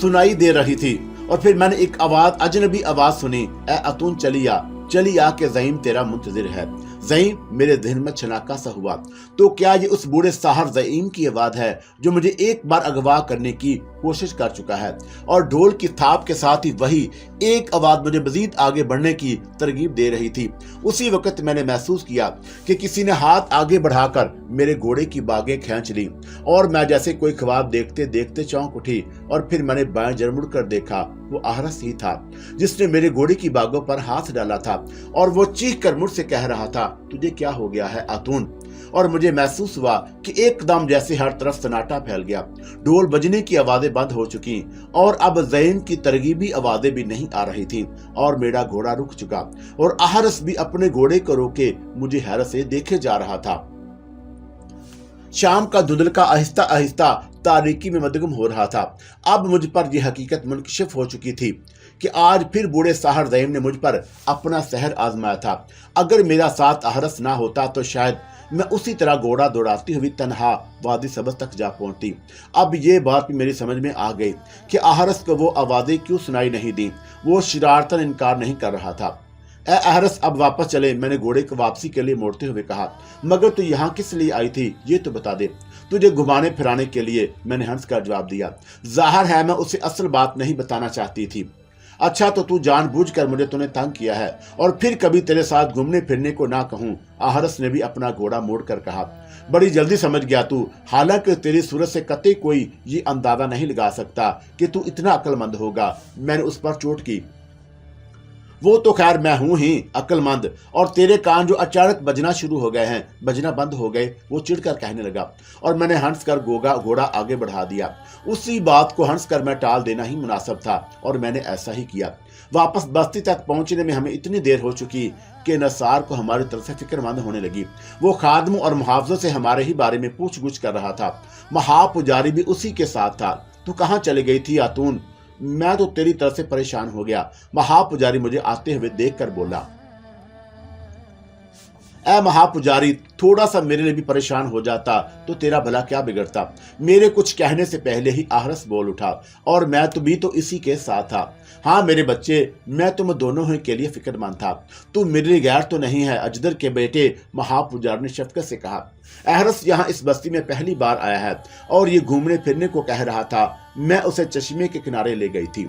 सुनाई दे रही थी। और फिर मैंने एक अजनबी आवाज सुनी, ए अतुन चली आ के ज़ईम तेरा मुंतजिर है। ज़ईम, मेरे ज़हन में छनाका सा हुआ। तो क्या ये उस बूढ़े साहर ज़ईम की आवाज है जो मुझे एक बार अगवा करने की कोशिश कर चुका है? और ढोल की थाप के साथ ही वही एक आवाज मुझे मजीद आगे बढ़ने की तरगीब दे रही थी। उसी वक्त मैंने महसूस किया कि किसी ने हाथ आगे बढ़ाकर मेरे घोड़े की बागें खींच ली और मैं जैसे कोई ख्वाब देखते देखते चौंक उठी। और फिर मैंने बाएं जर मुड़कर देखा, वो अहरस ही था जिसने मेरे घोड़े की बागों पर हाथ डाला था और वो चीख कर मुझसे कह रहा था, तुझे क्या हो गया है आतून? और मुझे महसूस हुआ कि एकदम जैसे हर तरफ सन्नाटा फैल गया। ढोल बजने की आवाजें बंद हो चुकी और अब ज़ईम की तरगीबी आवाजें भी नहीं आ रही थीं और मेरा घोड़ा रुक चुका और अहरस भी अपने घोड़े को रोके मुझे हैरत से देखे जा रहा था। शाम का धुंधलका आहिस्ता आहिस्ता तारीकी में मदगम हो रहा था। अब मुझ पर यह हकीकत मुनकशिफ हो चुकी थी कि आज फिर बूढ़े साहर ज़ईम ने मुझ पर अपना सहर आजमाया था। अगर मेरा साथ अहरस ना होता तो शायद मैं उसी तरह घोड़ा दौड़ाती हुई तन्हा वादी सबस तक जा पहुंचती। अब ये बात भी मेरी समझ में आ गई कि अहरस को वो आवाजें क्यों सुनाई नहीं दी। वो शरारतन इनकार नहीं कर रहा था। ए अहरस, अब वापस चले, मैंने घोड़े को वापसी के लिए मोड़ते हुए कहा। मगर तू यहाँ किस लिए आई थी, ये तो बता दे। तुझे घुमाने फिराने के लिए, मैंने हंस कर जवाब दिया। जाहिर है मैं उसे असल बात नहीं बताना चाहती थी। अच्छा, तो तू जानबूझकर मुझे तूने तंग किया है और फिर कभी तेरे साथ घूमने फिरने को ना कहूं, अहरस ने भी अपना घोड़ा मोड़कर कहा। बड़ी जल्दी समझ गया तू, हालांकि तेरी सूरत से कतई कोई ये अंदाजा नहीं लगा सकता कि तू इतना अक्लमंद होगा। मैंने उस पर चोट की। वो तो खैर मैं हूं ही अक्लमंद, और तेरे कान जो अचानक बजना शुरू हो गए हैं, बजना बंद हो गए, वो चिढ़कर कहने लगा और मैंने हंसकर घोड़ा आगे बढ़ा दिया। उसी बात को हंसकर मैं टाल देना ही मुनासिब था और मैंने ऐसा ही किया। वापस बस्ती तक पहुंचने में हमें इतनी देर हो चुकी कि नसार को हमारी तरफ से फिक्रमंद होने लगी। वो खादमों और मुहावजों से हमारे ही बारे में पूछ गुछ कर रहा था। महापुजारी भी उसी के साथ था। तू कहाँ चली गई थी आतून? मैं तो तेरी तरफ से परेशान हो गया, महापुजारी मुझे आते हुए देखकर बोला। ऐ महापुजारी, थोड़ा सा मेरे लिए भी परेशान हो जाता तो तेरा भला क्या बिगड़ता। मेरे कुछ कहने से पहले ही आहरस बोल उठा, और मैं तो भी तो इसी के साथ था। हाँ मेरे बच्चे, मैं तुम दोनों ही के लिए फिक्रमंद था। तू मेरे गैर तो नहीं है, अजदर के बेटे, महापुजारी ने शफकत से कहा। अहरस यहाँ इस बस्ती में पहली बार आया है और ये घूमने फिरने को कह रहा था। मैं उसे चश्मे के किनारे ले गई थी।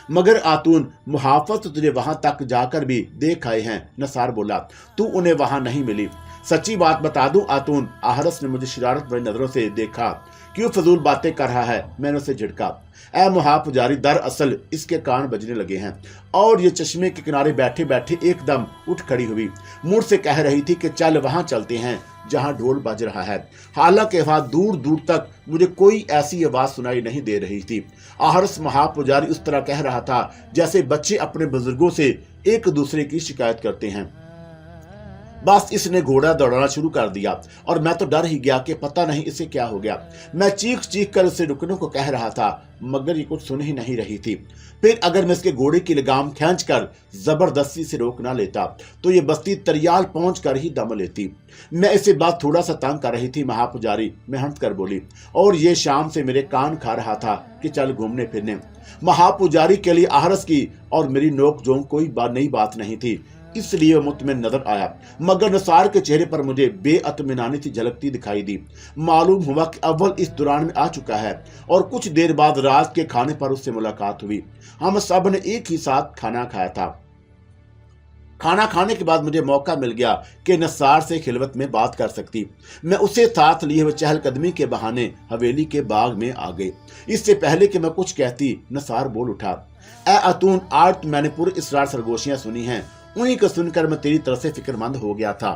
मगर आतून, मुहाफिज तो तुझे वहां तक जाकर भी देख आए हैं। नसार बोला, तू उन्हें वहां नहीं मिली। सच्ची बात बता दूं आतून, आहरस ने मुझे शरारत भरी नजरों से देखा। क्यों फजूल बातें कर रहा है? मैंने उसे झिड़का। ऐ महापुजारी, दरअसल इसके कान बजने लगे हैं और ये चश्मे के किनारे बैठे बैठे एकदम उठ खड़ी हुई। मुड़ से कह रही थी कि चल वहां चलते हैं जहां ढोल बज रहा है। हालांकि वहां दूर दूर तक मुझे कोई ऐसी आवाज सुनाई नहीं दे रही थी। आहरस महापुजारी उस तरह कह रहा था जैसे बच्चे अपने बुजुर्गों से एक दूसरे की शिकायत करते हैं। बस इसने घोड़ा दौड़ाना शुरू कर दिया और मैं तो डर ही गया कि पता नहीं इसे क्या हो गया। मैं चीख चीख कर उसे रुकने को कह रहा था मगर ये कुछ सुन ही नहीं रही थी। फिर अगर मैं इसके घोड़े की लगाम खींचकर जबरदस्ती से रोक ना लेता तो ये बस्ती तरियाल पहुंच कर ही दम लेती। मैं इसे बात थोड़ा सा तंग कर रही थी महापुजारी, मैं हंस कर बोली, और ये शाम से मेरे कान खा रहा था कि चल घूमने फिरने। महापुजारी के लिए आहरस की और मेरी नोक झोंक कोई नई बात नहीं थी, इसलिए वह मुतमिन नजर आया। मगर नसार के चेहरे पर मुझे बेअतमिनानी सी झलकती दिखाई दी। मालूम हुआ कि अव्वल इस दौरान में आ चुका है और कुछ देर बाद रात के खाने पर उससे मुलाकात हुई। हम सब ने एक ही साथ खाना खाया था। खाना खाने के बाद मुझे मौका मिल गया कि नसार से खिलवत में बात कर सकती। मैं उसे साथ लिए हुए चहलकदमी के बहाने हवेली के बाग में आ गई। इससे पहले कि मैं कुछ कहती, नसार बोल उठा, ऐ अतून, आज तो मैंने पूरी इसरार सरगोशियां सुनी हैं। उन्हीं को सुनकर मैं तेरी तरफ से फिक्रमंद हो गया था।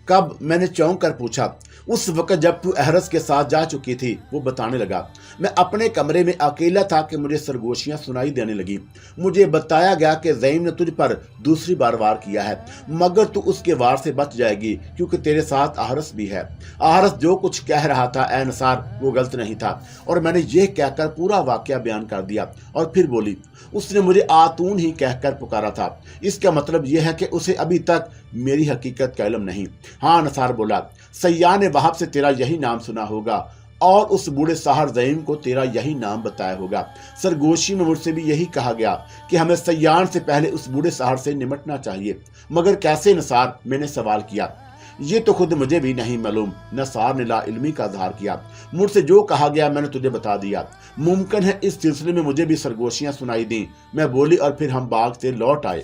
कब? मैंने चौंक कर पूछा। उस वक्त जब तू अहरस के साथ जा चुकी थी, वो बताने लगा। मैं अपने कमरे में अकेला था कि मुझे सरगोशियां सुनाई देने लगी। मुझे बताया गया कि ज़ईम ने तुझ पर दूसरी बार वार किया है, मगर तू उसके वार से बच जाएगी क्योंकि तेरे साथ आहरस भी है। आहरस जो कुछ कह रहा था ऐ नसार, वो गलत नहीं था। और मैंने ये कहकर पूरा वाकया बयान कर दिया और फिर बोली, उसने मुझे आतून ही कहकर पुकारा था। इसका मतलब यह है कि उसे अभी तक मेरी हकीकत का इल्म नहीं। हाँ, नसार बोला, सयाह ने वहाब से तेरा यही नाम सुना होगा और उस बूढ़े साहर ज़ईम को तेरा यही नाम बताया होगा। सरगोशी में मुझसे भी यही कहा गया कि हमें सयान से पहले उस बूढ़े साहर से निमटना चाहिए। मगर कैसे नसार? मैंने सवाल किया। ये तो खुद मुझे भी नहीं मालूम, नसार ने लाइल्मी का इजहार किया। मुझसे जो कहा गया मैंने तुझे बता दिया। मुमकिन है इस सिलसिले में मुझे भी सरगोशियां सुनाई दी। मैं बोली और फिर हम बाग से लौट आए।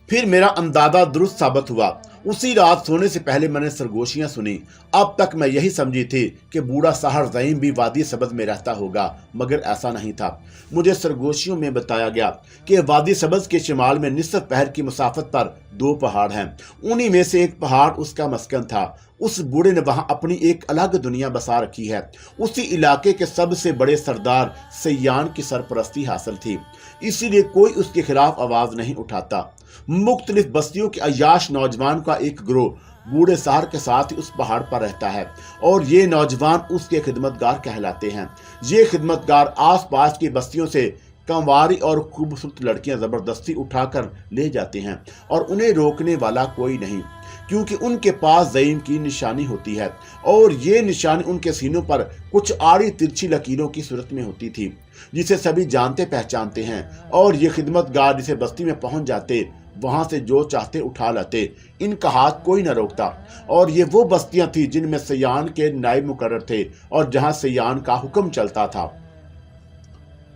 फिर मेरा अंदाजा दुरुस्त साबित हुआ। उसी रात सोने से पहले मैंने सरगोशियां सुनी। अब तक मैं यही समझी थी कि बूढ़ा साहर ज़ईम भी वादी सबज में रहता होगा, मगर ऐसा नहीं था। मुझे सरगोशियों में बताया गया कि वादी सबज के शिमाल में निसफ पहर की मुसाफत पर 2 पहाड़ हैं। उन्हीं में से एक पहाड़ उसका मस्कन था। उस बूढ़े ने वहां अपनी एक अलग दुनिया बसा रखी है। उसी इलाके के सबसे बड़े सरदार सयान की सरपरस्ती हासिल थी, इसीलिए कोई उसके खिलाफ आवाज नहीं उठाता। मुख्तलिफ बस्तियों के अय्याश नौजवान का एक गिरोह बूढ़े साहर के साथ ही उस पहाड़ पर रहता है और ये नौजवान उसके खिदमतगार कहलाते हैं। ये खिदमतगार आस पास की बस्तियों से कंवारी और खूबसूरत लड़कियां जबरदस्ती उठाकर ले जाते हैं और उन्हें रोकने वाला कोई नहीं, क्योंकि उनके पास ज़ईम की निशानी होती है और ये निशानी उनके सीनों पर कुछ आड़ी तिरछी लकीरों की सूरत में होती थी, जिसे सभी जानते पहचानते हैं। और ये खिदमतगार जिसे बस्ती में पहुंच जाते, वहां से जो चाहते उठा लाते, इनका हाथ कोई न रोकता। और ये वो बस्तियां थी जिनमें सयान के नायब मुकर्रर थे और जहां सयान का हुक्म चलता था।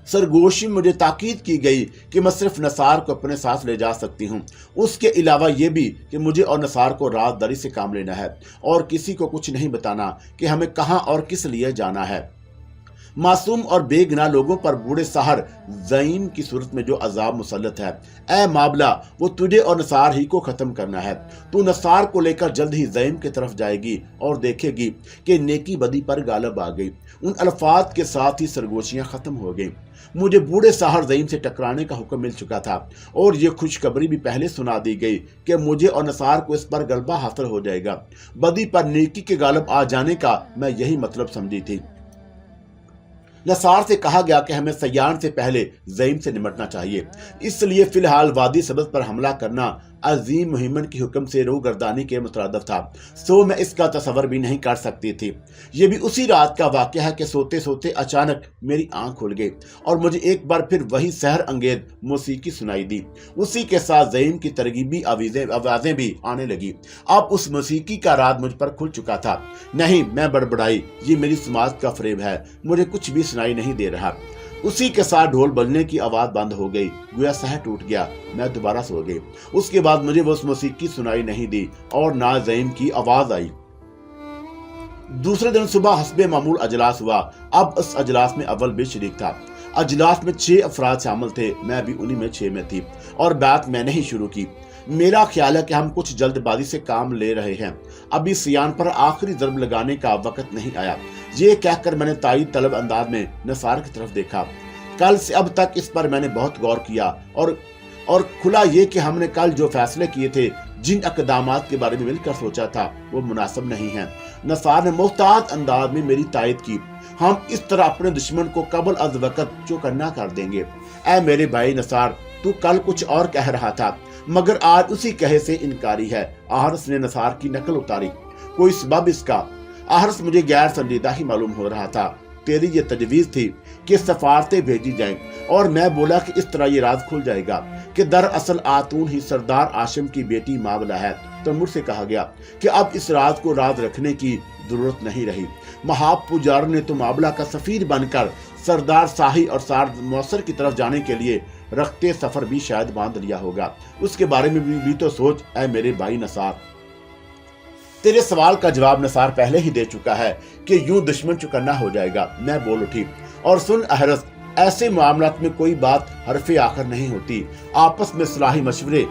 सरगोशी में मुझे ताकीद की गई कि मैं सिर्फ नसार को अपने साथ ले जा सकती हूँ। उसके अलावा ये भी कि मुझे और नसार को राजदारी से काम लेना है और किसी को कुछ नहीं बताना कि हमें कहाँ और किस लिए जाना है। मासूम और बेगुनाह लोगों पर बूढ़े साहर ज़ईम की सूरत में जो अजाब मुसल्लत है, ऐ मामला, वो तुझे और नसार ही को खत्म करना है। तू नसार को लेकर जल्द ही ज़ईम की तरफ जाएगी और देखेगी कि नेकी बदी पर गालब आ गई। उन अल्फाज के साथ ही सरगोशियां खत्म हो गई। मुझे बूढ़े साहर ज़ईम से टकराने का हुक्म मिल चुका था और ये खुशखबरी भी पहले सुना दी गई कि मुझे और नसार को इस पर गलबा हासिल हो जाएगा। बदी पर नेकी के गालब आ जाने का मैं यही मतलब समझी थी। नसार से कहा गया कि हमें सयान से पहले ज़ईम से निमटना चाहिए, इसलिए फिलहाल वादी सबज पर हमला करना अजीम मुहिम्मन की हुक्म से रूगर्दानी के मुतरादिफ था, सो मैं इसका तसव्वुर भी नहीं कर सकती थी। ये भी उसी रात का वाक़या है कि सोते सोते अचानक मेरी आंख खुल गई और मुझे एक बार फिर वही सहर अंगेज मौसीकी सुनाई दी। उसी के साथ ज़ईम की तरगीबी आवाज़ें भी आने लगी। अब उस मौसीकी का राज मुझ पर खुल चुका था। नहीं, मैं बड़बड़ाई, ये मेरी समाज का फरेब है, मुझे कुछ भी सुनाई नहीं दे रहा। उसी के साथ ढोल बजने की आवाज बंद हो गई, गोया सहर टूट गया। मैं दोबारा सो गई। उसके बाद मुझे वो मौसीकी सुनाई नहीं दी और ना ज़ईम की आवाज आई। दूसरे दिन सुबह हस्बे मामूल अजलास हुआ। अब उस अजलास में अव्वल भी शरीक था। अजलास में 6 अफराद शामिल थे, मैं भी उन्हीं में 6 में थी और बात मैंने ही शुरू की। मेरा ख्याल है कि हम कुछ जल्दबाजी से काम ले रहे हैं, अभी सियान पर आखिरी ज़रब लगाने का वक्त नहीं आया। ये कहकर मैंने ताईद तलब अंदाज में नसार की तरफ देखा। कल से अब तक इस पर मैंने बहुत गौर किया और खुला ये कि हमने कल जो फैसले किए थे, जिन इक़दामात के बारे में मिलकर सोचा था, वो मुनासिब नहीं है। नसार ने मोहताज अंदाज में मेरी तायद की। हम इस तरह अपने दुश्मन को कबल अज वक़्त चौकन्ना कर देंगे। ऐ मेरे भाई नसार, तू कल कुछ और कह रहा था, मगर आज उसी कहे से इनकारी है। आहरस ने नसार की नकल उतारी। कोई सबब इसका? आहरस, मुझे गैर संजीदा ही मालूम हो रहा था। तेरी ये तजवीज़ थी कि सफारतें भेजी जाएं और मैं बोला कि इस तरह ये राज खुल जाएगा कि दरअसल आतून ही सरदार आशिम की बेटी मामला है। तो मुझसे कहा गया कि अब इस राज को राज रखने की जरूरत नहीं रही। महाब पुजार ने तो मामला का सफीर बनकर सरदार शाही और सार मौसर की तरफ जाने के लिए रखते सफर भी शायद बांध लिया होगा। उसके बारे में भी तो सोच। ऐ मेरे भाई नसार, तेरे सवाल का जवाब नसार पहले ही दे चुका है कि यूं दुश्मन चुकन्ना हो जाएगा। मैं बोल उठी, और सुन अहरस, ऐसे मामलात में कोई बात हरफे आखिर नहीं होती। आपस में सलाही मशवरे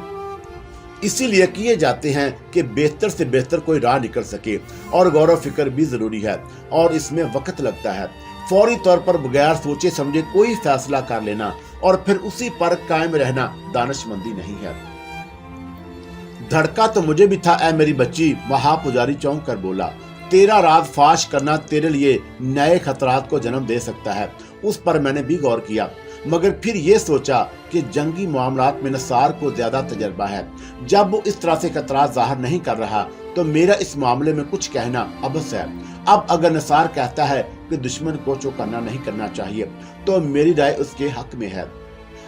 इसीलिए किए जाते हैं कि बेहतर से बेहतर कोई राह निकल सके, और गौर व फिक्र भी जरूरी है और इसमें वक्त लगता है। फौरी तौर पर बगैर सोचे समझे कोई फैसला कर लेना और फिर उसी पर कायम रहना दानिशमंदी नहीं है। धड़का तो मुझे भी था। ऐ मेरी बच्ची, महापुजारी चौंक कर बोला, तेरा राज फाश करना तेरे लिए नए खतरात को जन्म दे सकता है। उस पर मैंने भी गौर किया, मगर फिर ये सोचा कि जंगी मामलात में नसार को ज्यादा तजर्बा है। जब वो इस तरह से खतरा जाहिर नहीं कर रहा तो मेरा इस मामले में कुछ कहना अबस है। अब अगर नसार कहता है कि दुश्मन को चौकन्ना नहीं करना चाहिए तो मेरी राय उसके हक में है।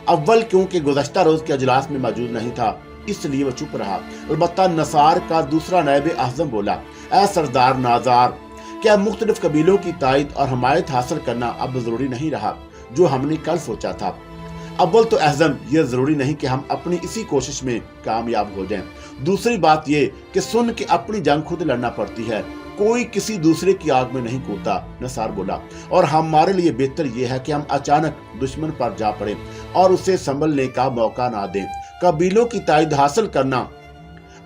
अव्वल क्योंकि गुज़श्ता रोज के अजलास में मौजूद नहीं था, इसलिए वो चुप रहा। अलबत्ता नसार का दूसरा नायब आज़म बोला, ऐ सरदार नाजार, क्या मुख्तलिफ कबीलों की तायद और हमायत हासिल करना अब जरूरी नहीं रहा जो हमने कल सोचा था? अव्वल तो आज़म, यह जरूरी नहीं कि हम अपनी इसी कोशिश में कामयाब हो जाएं। दूसरी बात ये कि सुन के अपनी जंग खुद लड़ना पड़ती है, कोई किसी दूसरे की आग में नहीं कूदता। नसार बोला, और हमारे लिए बेहतर यह है कि हम अचानक दुश्मन पर जा पड़े और उसे संभलने का मौका ना दें। कबीलों की तायद हासिल करना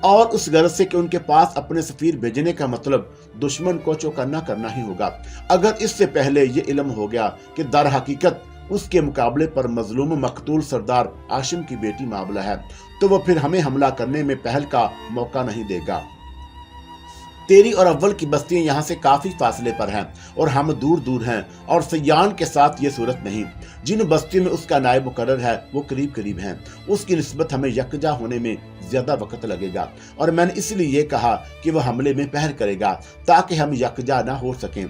और उस गर्ज से कि उनके पास अपने सफीर भेजने का मतलब दुश्मन को चौकन्ना करना ही होगा। अगर इससे पहले ये इल्म हो गया कि दर हकीकत उसके मुकाबले पर मजलूम मकतूल सरदार आशिम की बेटी मामला है, तो वो फिर हमें हमला करने में पहल का मौका नहीं देगा। तेरी और अव्वल की बस्तियां यहाँ से काफी फासले पर हैं और हम दूर दूर हैं, और सयान के साथ ये सूरत नहीं। जिन बस्तियों में उसका नायब मुकर्रर है वो करीब करीब हैं। उसकी निस्बत हमें यकजा होने में ज्यादा वक्त लगेगा, और मैंने इसलिए ये कहा कि वह हमले में पहल करेगा ताकि हम यकजा न हो सकें।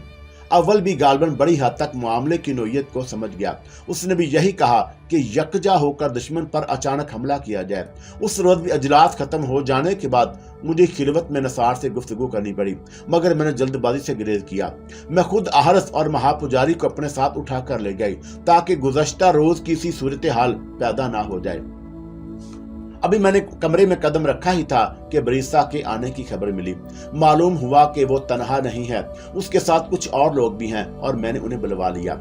अव्वल भी गालबन बड़ी हद तक मामले की नोयत को समझ गया। उसने भी यही कहा कि यकजा होकर दुश्मन पर अचानक हमला किया जाए। उस रोज भी अजलास खत्म हो जाने के बाद मुझे खिलवत में नसार से गुफ्तगू करनी पड़ी, मगर मैंने जल्दबाजी से गुरेज किया। मैं खुद आहरस और महापुजारी को अपने साथ उठा कर ले गई ताकि गुज़श्ता रोज की सी सूरत हाल पैदा ना हो जाए। अभी मैंने कमरे में कदम रखा ही था कि बरीसा के आने की खबर मिली। मालूम हुआ कि वो तनहा नहीं है, उसके साथ कुछ और लोग भी हैं, और मैंने उन्हें बुलवा लिया।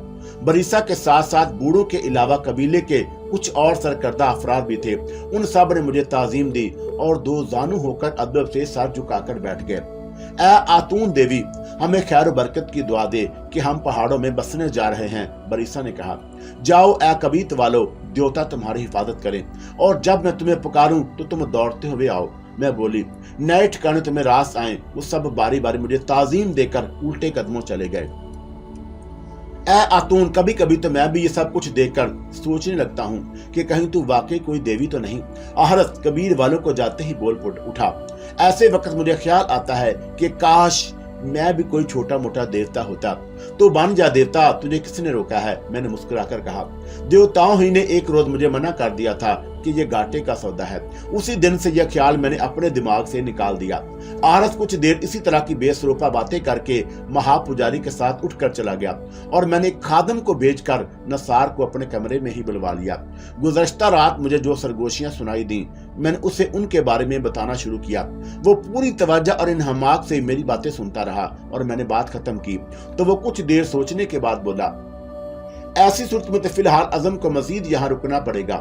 बरीसा के साथ साथ बूढ़ों के अलावा कबीले के कुछ और सरकर्दा अफराद भी थे। उन सब ने मुझे ताजीम दी और दो जानू होकर अदब से सर झुकाकर बैठ गए। ऐ आतून देवी, हमें खैर बरकत की दुआ दे कि हम पहाड़ों में बसने जा रहे हैं। बरीसा ने कहा, जाओ ऐ कबीत वालों, देवता तुम्हारी हिफाजत करें, और जब मैं तुम्हें पुकारूं तो तुम दौड़ते हुए आओ। मैं बोली, नए ठिकाने तुम्हें रास आए। वो सब बारी बारी मुझे ताजीम देकर उल्टे कदमों चले गए। ए आतून, कभी कभी तो मैं भी ये सब कुछ देखकर सोचने लगता हूँ कि कहीं तू वाकई कोई देवी तो नहीं। आहरस कबीर वालों को जाते ही बोल उठा। ऐसे वक्त मुझे ख्याल आता है कि काश मैं भी कोई छोटा मोटा देवता होता। तो बन जा देवता, तुझे किसने रोका है? मैंने मुस्कुराकर कहा। देवताओं ही ने एक रोज मुझे मना कर दिया था कि ये घाटे का सौदा है। उसी दिन से यह ख्याल मैंने अपने दिमाग से निकाल दिया। आरस कुछ देर इसी तरह की बेसरोपा बातें करके महापुजारी के साथ उठकर चला गया और मैंने एक खादम को भेजकर नसार को अपने कमरे में ही बुलवा लिया। गुज़श्ता रात मुझे जो सरगोशियां सुनाई दी, मैंने उसे उनके बारे में बताना शुरू किया। वो पूरी तवज्जो और इन्हमाक से मेरी बातें सुनता रहा और मैंने बात खत्म की तो वो कुछ देर सोचने के बाद बोला, ऐसी सूरत में तो फिलहाल अज़म को मजीद यहाँ रुकना पड़ेगा,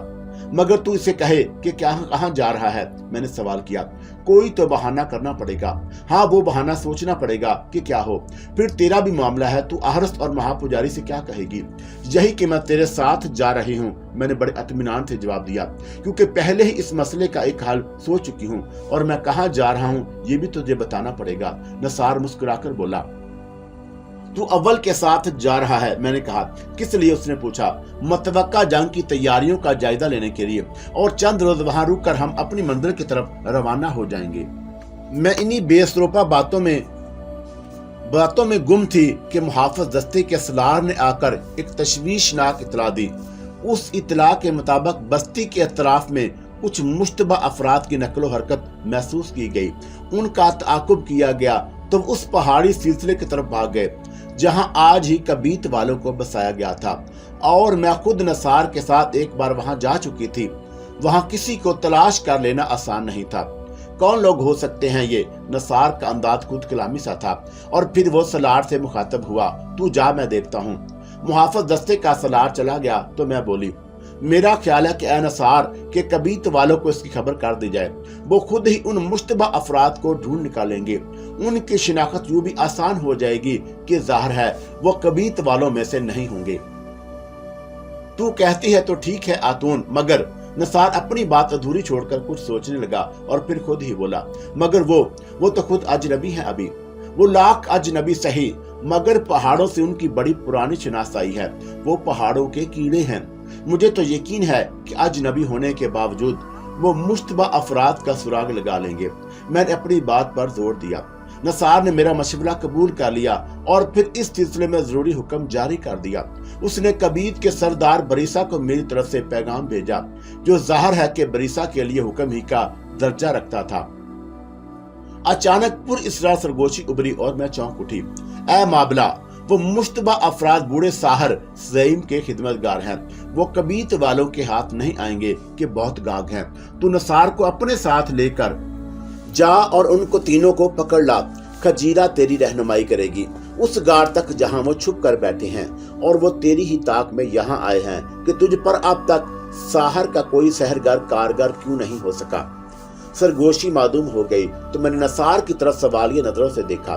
मगर तू इसे कहे कि क्या कहाँ जा रहा है। मैंने सवाल किया। कोई तो बहाना करना पड़ेगा। हाँ, वो बहाना सोचना पड़ेगा कि क्या हो। फिर तेरा भी मामला है, तू आहरस और महापुजारी से क्या कहेगी? यही कि मैं तेरे साथ जा रही हूँ, मैंने बड़े इत्मीनान से जवाब दिया, क्योंकि पहले ही इस मसले का एक हल सोच चुकी हूँ और मैं कहाँ जा रहा हूँ ये भी तुझे बताना पड़ेगा। नसार मुस्कुराकर बोला, तू अव्वल के साथ जा रहा है? मैंने कहा। किस लिए? उसने पूछा। मतवक्का जंग की तैयारियों का जायजा लेने के लिए, और चंद रोज वहां रुककर हम अपनी मंजिल की तरफ रवाना हो जाएंगे। मैं इन्हीं बेसरोपा बातों में गुम थी कि मुहाफिज दस्ते के सलार ने आकर एक तशवीशनाक इतला दी। उस इतला के मुताबिक बस्ती के अतराफ में कुछ मुश्तबा अफराद की नकलो हरकत महसूस की गई। उनका ताकुब किया गया तो उस पहाड़ी सिलसिले की तरफ भाग गए जहां आज ही कबीत वालों को बसाया गया था, और मैं खुद नसार के साथ एक बार वहां जा चुकी थी। वहां किसी को तलाश कर लेना आसान नहीं था। कौन लोग हो सकते हैं ये? नसार का अंदाज खुद कलामी सा था और फिर वो सलार से मुखातब हुआ, तू जा, मैं देखता हूँ। मुहाफिज दस्ते का सलार चला गया तो मैं बोली, मेरा ख्याल है कि ए नसार के कबीत वालों को इसकी खबर कर दी जाए। वो खुद ही उन मुश्तबा अफराद को ढूंढ निकालेंगे। उनकी शिनाख्त यूं भी आसान हो जाएगी कि जाहिर है वो कबीत वालों में से नहीं होंगे। तू कहती है तो ठीक है आतून, मगर नसार अपनी बात अधूरी छोड़कर कुछ सोचने लगा और फिर खुद ही बोला, मगर वो तो खुद अजनबी है। अभी वो लाख अजनबी सही, मगर पहाड़ों से उनकी बड़ी पुरानी शनासाई है। वो पहाड़ों के कीड़े हैं। मुझे तो यकीन है कि अजनबी होने के बावजूद वो मुश्तबा अफराद का सुराग लगा लेंगे। मैंने अपनी बात पर जोर दिया। नसार ने मेरा मशवरा कबूल कर लिया और फिर इस सिलसिले में जरूरी हुक्म जारी कर दिया। उसने कबीत के सरदार बरीसा को मेरी तरफ से पैगाम भेजा, जो जाहिर है कि बरीसा के लिए हुक्म ही का दर्जा रखता था। अचानक पुरइसरार सरगोशी उभरी और मैं चौंक उठी। ऐ माबला, वो मुश्तबा अफराद बूढ़े साहर ज़ईम के खिदमतगार हैं। वो कबीत वालों के हाथ नहीं आएंगे कि बहुत गाग हैं। तू नसार को अपने साथ लेकर जा और उनको तीनों को पकड़ ला। खजीरा तेरी रहनुमाई करेगी उस गाड़ तक जहां वो छुप कर बैठे हैं, और वो तेरी ही ताक में यहाँ आए हैं कि तुझ पर अब तक साहर का कोई सहरगर कारगर क्यों नहीं हो सका। सरगोशी मालूम हो गई तो मैंने नसार की तरफ सवालिया नजरों से देखा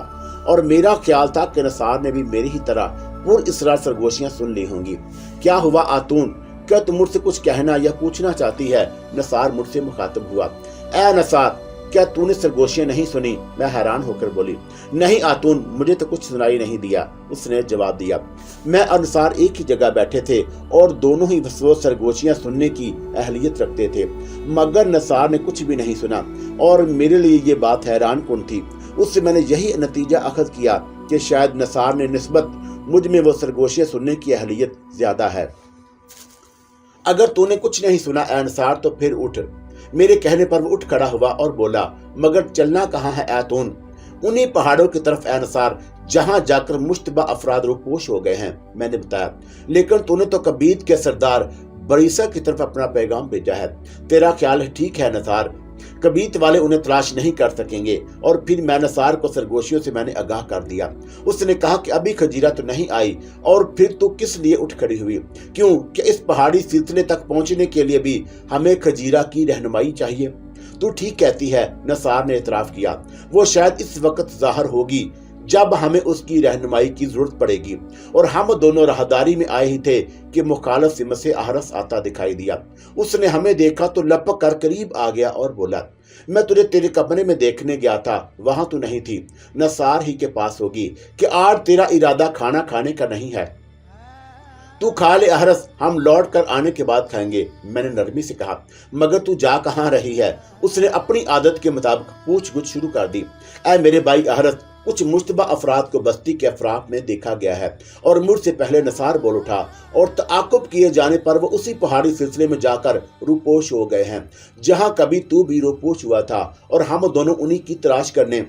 और मेरा ख्याल था कि नसार ने भी मेरी ही तरह पुरइसरार सरगोशियां सुन ली होंगी। क्या हुआ आतून, क्या तुम मुझसे कुछ कहना या पूछना चाहती है? नसार मुझसे मुखातब हुआ। ऐ नसार, क्या तूने सरगोशियां नहीं सुनी? मैं हैरान होकर बोली। नहीं आतून, मुझे तो कुछ सुनाई नहीं दिया, उसने जवाब दिया। मैं और नसार एक ही जगह बैठे थे और दोनों ही वो सरगोशियां सुनने की अहलियत रखते थे, मगर नसार ने कुछ भी नहीं सुना और मेरे लिए ये बात हैरान कुन थी। उससे मैंने यही नतीजा अखज़ किया कि शायद नसार ने निस्बत मुझ में वो सरगोशियां सुनने की अहलियत ज्यादा है। अगर तूने कुछ नहीं सुना ऐ नसार तो फिर उठ। मेरे कहने पर वो उठ खड़ा हुआ और बोला, मगर चलना कहाँ है आतून? उन्हीं पहाड़ों की तरफ ऐ नसार, जहां जाकर मुश्तबा अफराद रूपोश हो गए हैं, मैंने बताया। लेकिन तूने तो कबीत के सरदार बरीसा की तरफ अपना पैगाम भेजा है। तेरा ख्याल ठीक है नसार, कबीत वाले उन्हें तलाश नहीं कर सकेंगे। और फिर मैं नसार को सरगोशियों से मैंने आगाह कर दिया। उसने कहा कि अभी खजीरा तो नहीं आई, और फिर तू किस लिए उठ खड़ी हुई? क्यों कि इस पहाड़ी सिलसिले तक पहुंचने के लिए भी हमें खजीरा की रहनुमाई चाहिए। तू ठीक कहती है, नसार ने इतराफ किया। वो शायद इस वक्त जाहिर होगी जब हमें उसकी रहनुमाई की जरूरत पड़ेगी, और हम दोनों राहदारी में आए ही थे कि मुखालिफ सिमत से आहरस आता दिखाई दिया। उसने हमें देखा तो लपक कर करीब आ गया और बोला, मैं तुझे तेरे कमरे में देखने गया था, वहां तू नहीं थी। नसार ही के पास होगी कि आज तेरा इरादा खाना खाने का नहीं है। तू खा ले अहरस, हम लौट कर आने के बाद खाएंगे। मैंने नरमी से कहा, मगर तू जा कहाँ रही है? उसने अपनी आदत के मुताबिक पूछ-गुछ शुरू कर दी। ऐ मेरे भाई अहरस, कुछ मुश्तबा अफराद को बस्ती के अफराफ में देखा गया है। और मुझसे पहले नसार बोल उठा और ताक़ुब किए जाने पर वो उसी पहाड़ी सिलसिले में जाकर रूपोश हो गए हैं जहां कभी तू भी रूपोश हुआ था, और हम दोनों उन्हीं की तलाश करने।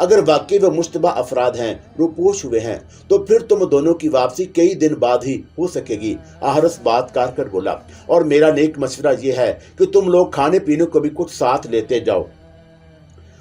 अगर वाकई वो मुश्तबा अफराद हैं, रूपोश हुए हैं, तो फिर तुम दोनों की वापसी कई दिन बाद ही हो सकेगी। अहरस बात कर बोला, और मेरा नेक मशवरा ये है कि तुम लोग खाने पीने को भी कुछ साथ लेते जाओ,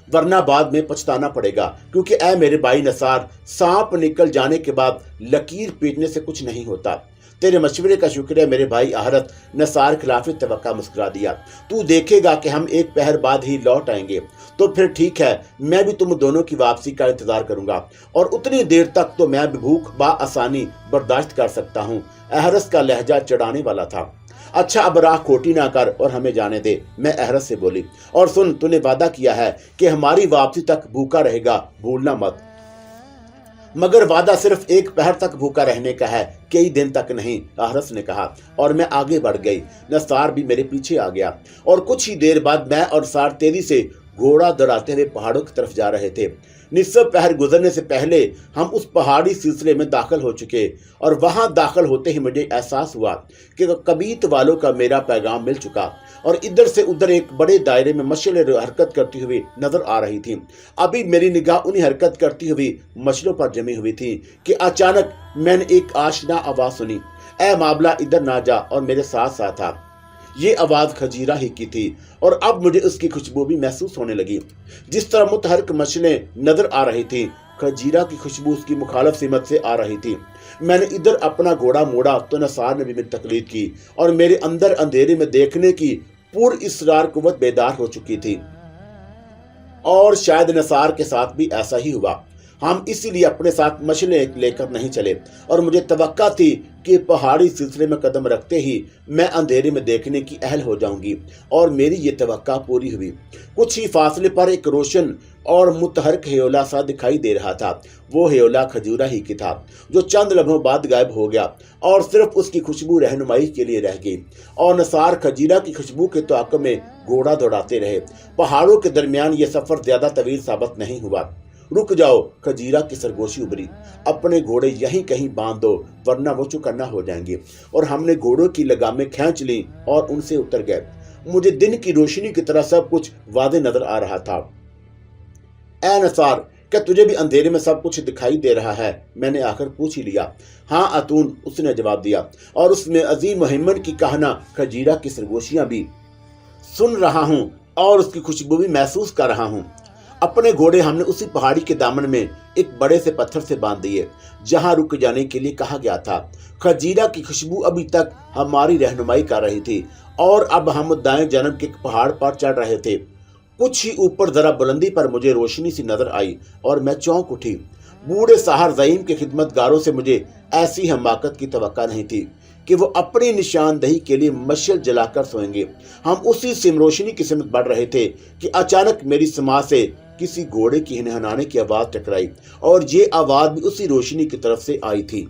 वरना बाद में पछताना पड़ेगा। क्योंकि ऐ मेरे भाई नसार, सांप निकल जाने के बाद लकीर पीटने से कुछ नहीं होता। तेरे मशवरे का शुक्रिया मेरे भाई अहरत। नसार खिलाफी तवक्का मुस्कुरा दिया। तू देखेगा कि हम एक पहर बाद ही लौट आएंगे, तो फिर ठीक है, मैं भी तुम दोनों की वापसी का इंतजार करूंगा, और उतनी देर तक तो मैं भी भूख आसानी बर्दाश्त कर सकता हूँ। अहरस का लहजा चढ़ाने वाला था। अच्छा, अब राह खोटी ना कर और हमें जाने दे, मैं अहरस से बोली। और सुन, तूने वादा किया है कि हमारी वापसी तक भूखा रहेगा, भूलना मत। मगर वादा सिर्फ एक पहर तक भूखा रहने का है, कई दिन तक नहीं, अहरस ने कहा। और मैं आगे बढ़ गई। नसार भी मेरे पीछे आ गया, और कुछ ही देर बाद मैं और सार तेजी से घोड़ा दौड़ाते हुए पहाड़ों की तरफ जा रहे थे। निस्फ पहर गुजरने से पहले हम उस पहाड़ी सिलसिले में दाखिल हो चुके, और वहां दाखिल होते ही मुझे एहसास हुआ कि कबीत वालों का मेरा पैगाम मिल चुका, और इधर से उधर एक बड़े दायरे में मशलें हरकत करती हुई नजर आ रही थी। अभी मेरी निगाह उन्हीं हरकत करती हुई मशलों पर जमी हुई थी कि अचानक मैंने एक आशना आवाज सुनी, ऐ मामला इधर ना जा, और मेरे साथ साथ था। ये आवाज खजीरा ही की थी, और अब मुझे उसकी खुशबू भी महसूस होने लगी। जिस तरह मुतहरक मशलें नजर आ रही थी, खजीरा की खुशबू उसकी मुखालफ सिमत से आ रही थी। मैंने इधर अपना घोड़ा मोड़ा तो नसार ने भी मेरी तकलीद की, और मेरे अंदर अंधेरे में देखने की पूरी इसरार कुव्वत बेदार हो चुकी थी। और शायद नसार के साथ भी ऐसा ही हुआ। हम इसीलिए अपने साथ मशलें लेकर नहीं चले, और मुझे तवक्का थी कि पहाड़ी सिलसिले में कदम रखते ही मैं अंधेरे में देखने की अहल हो जाऊंगी, और मेरी ये तवक्का पूरी हुई। कुछ ही फासले पर एक रोशन और मुतहरक हेयोला सा दिखाई दे रहा था। वो हेयोला खजूरा ही की था, जो चंद लम्हों बाद गायब हो गया, और सिर्फ उसकी खुशबू रहनुमाई के लिए रह गई। और नसार खजीरा की खुशबू के तौक़ में घोड़ा दौड़ाते रहे। पहाड़ों के दरमियान ये सफर ज्यादा तवील साबित नहीं हुआ। रुक जाओ, खजीरा की सरगोशी उभरी, अपने घोड़े यहीं कहीं बांध दो, वरना वो चौकन्ना हो जाएंगे। और हमने घोड़ों की लगामें खींच ली और उनसे उतर गए। मुझे दिन की रोशनी की तरह सब कुछ वादे नजर आ रहा था। ऐ नसार, क्या तुझे भी अंधेरे में सब कुछ दिखाई दे रहा है? मैंने आकर पूछ ही लिया। हाँ अतून, उसने जवाब दिया, और उसमें अजीम मुहिम्मन की कहना खजीरा की सरगोशियां भी सुन रहा हूँ, और उसकी खुशबू भी महसूस कर रहा हूँ। अपने घोड़े हमने उसी पहाड़ी के दामन में एक बड़े से पत्थर से बांध दिए, जहां रुक जाने के लिए कहा गया था। खजीरा की खुशबू अभी तक हमारी रहनुमाई कर रही थी, और अब हम दाएं जन्म के एक पहाड़ पर चढ़ रहे थे। कुछ ही ऊपर जरा बुलंदी पर मुझे रोशनी सी नजर आई, और मैं चौंक उठी। बूढ़े साहर ज़ईम के खिदमतगारों से मुझे ऐसी हमाकत की तवक्का नहीं थी कि वो अपनी निशानदही के लिए मशल जलाकर सोएंगे। हम उसी सिमरोशनी की सिमत बढ़ रहे थे कि अचानक मेरी समाज से किसी घोड़े की हिनहनाने की आवाज टकराई, और ये आवाज भी उसी रोशनी की तरफ से आई थी।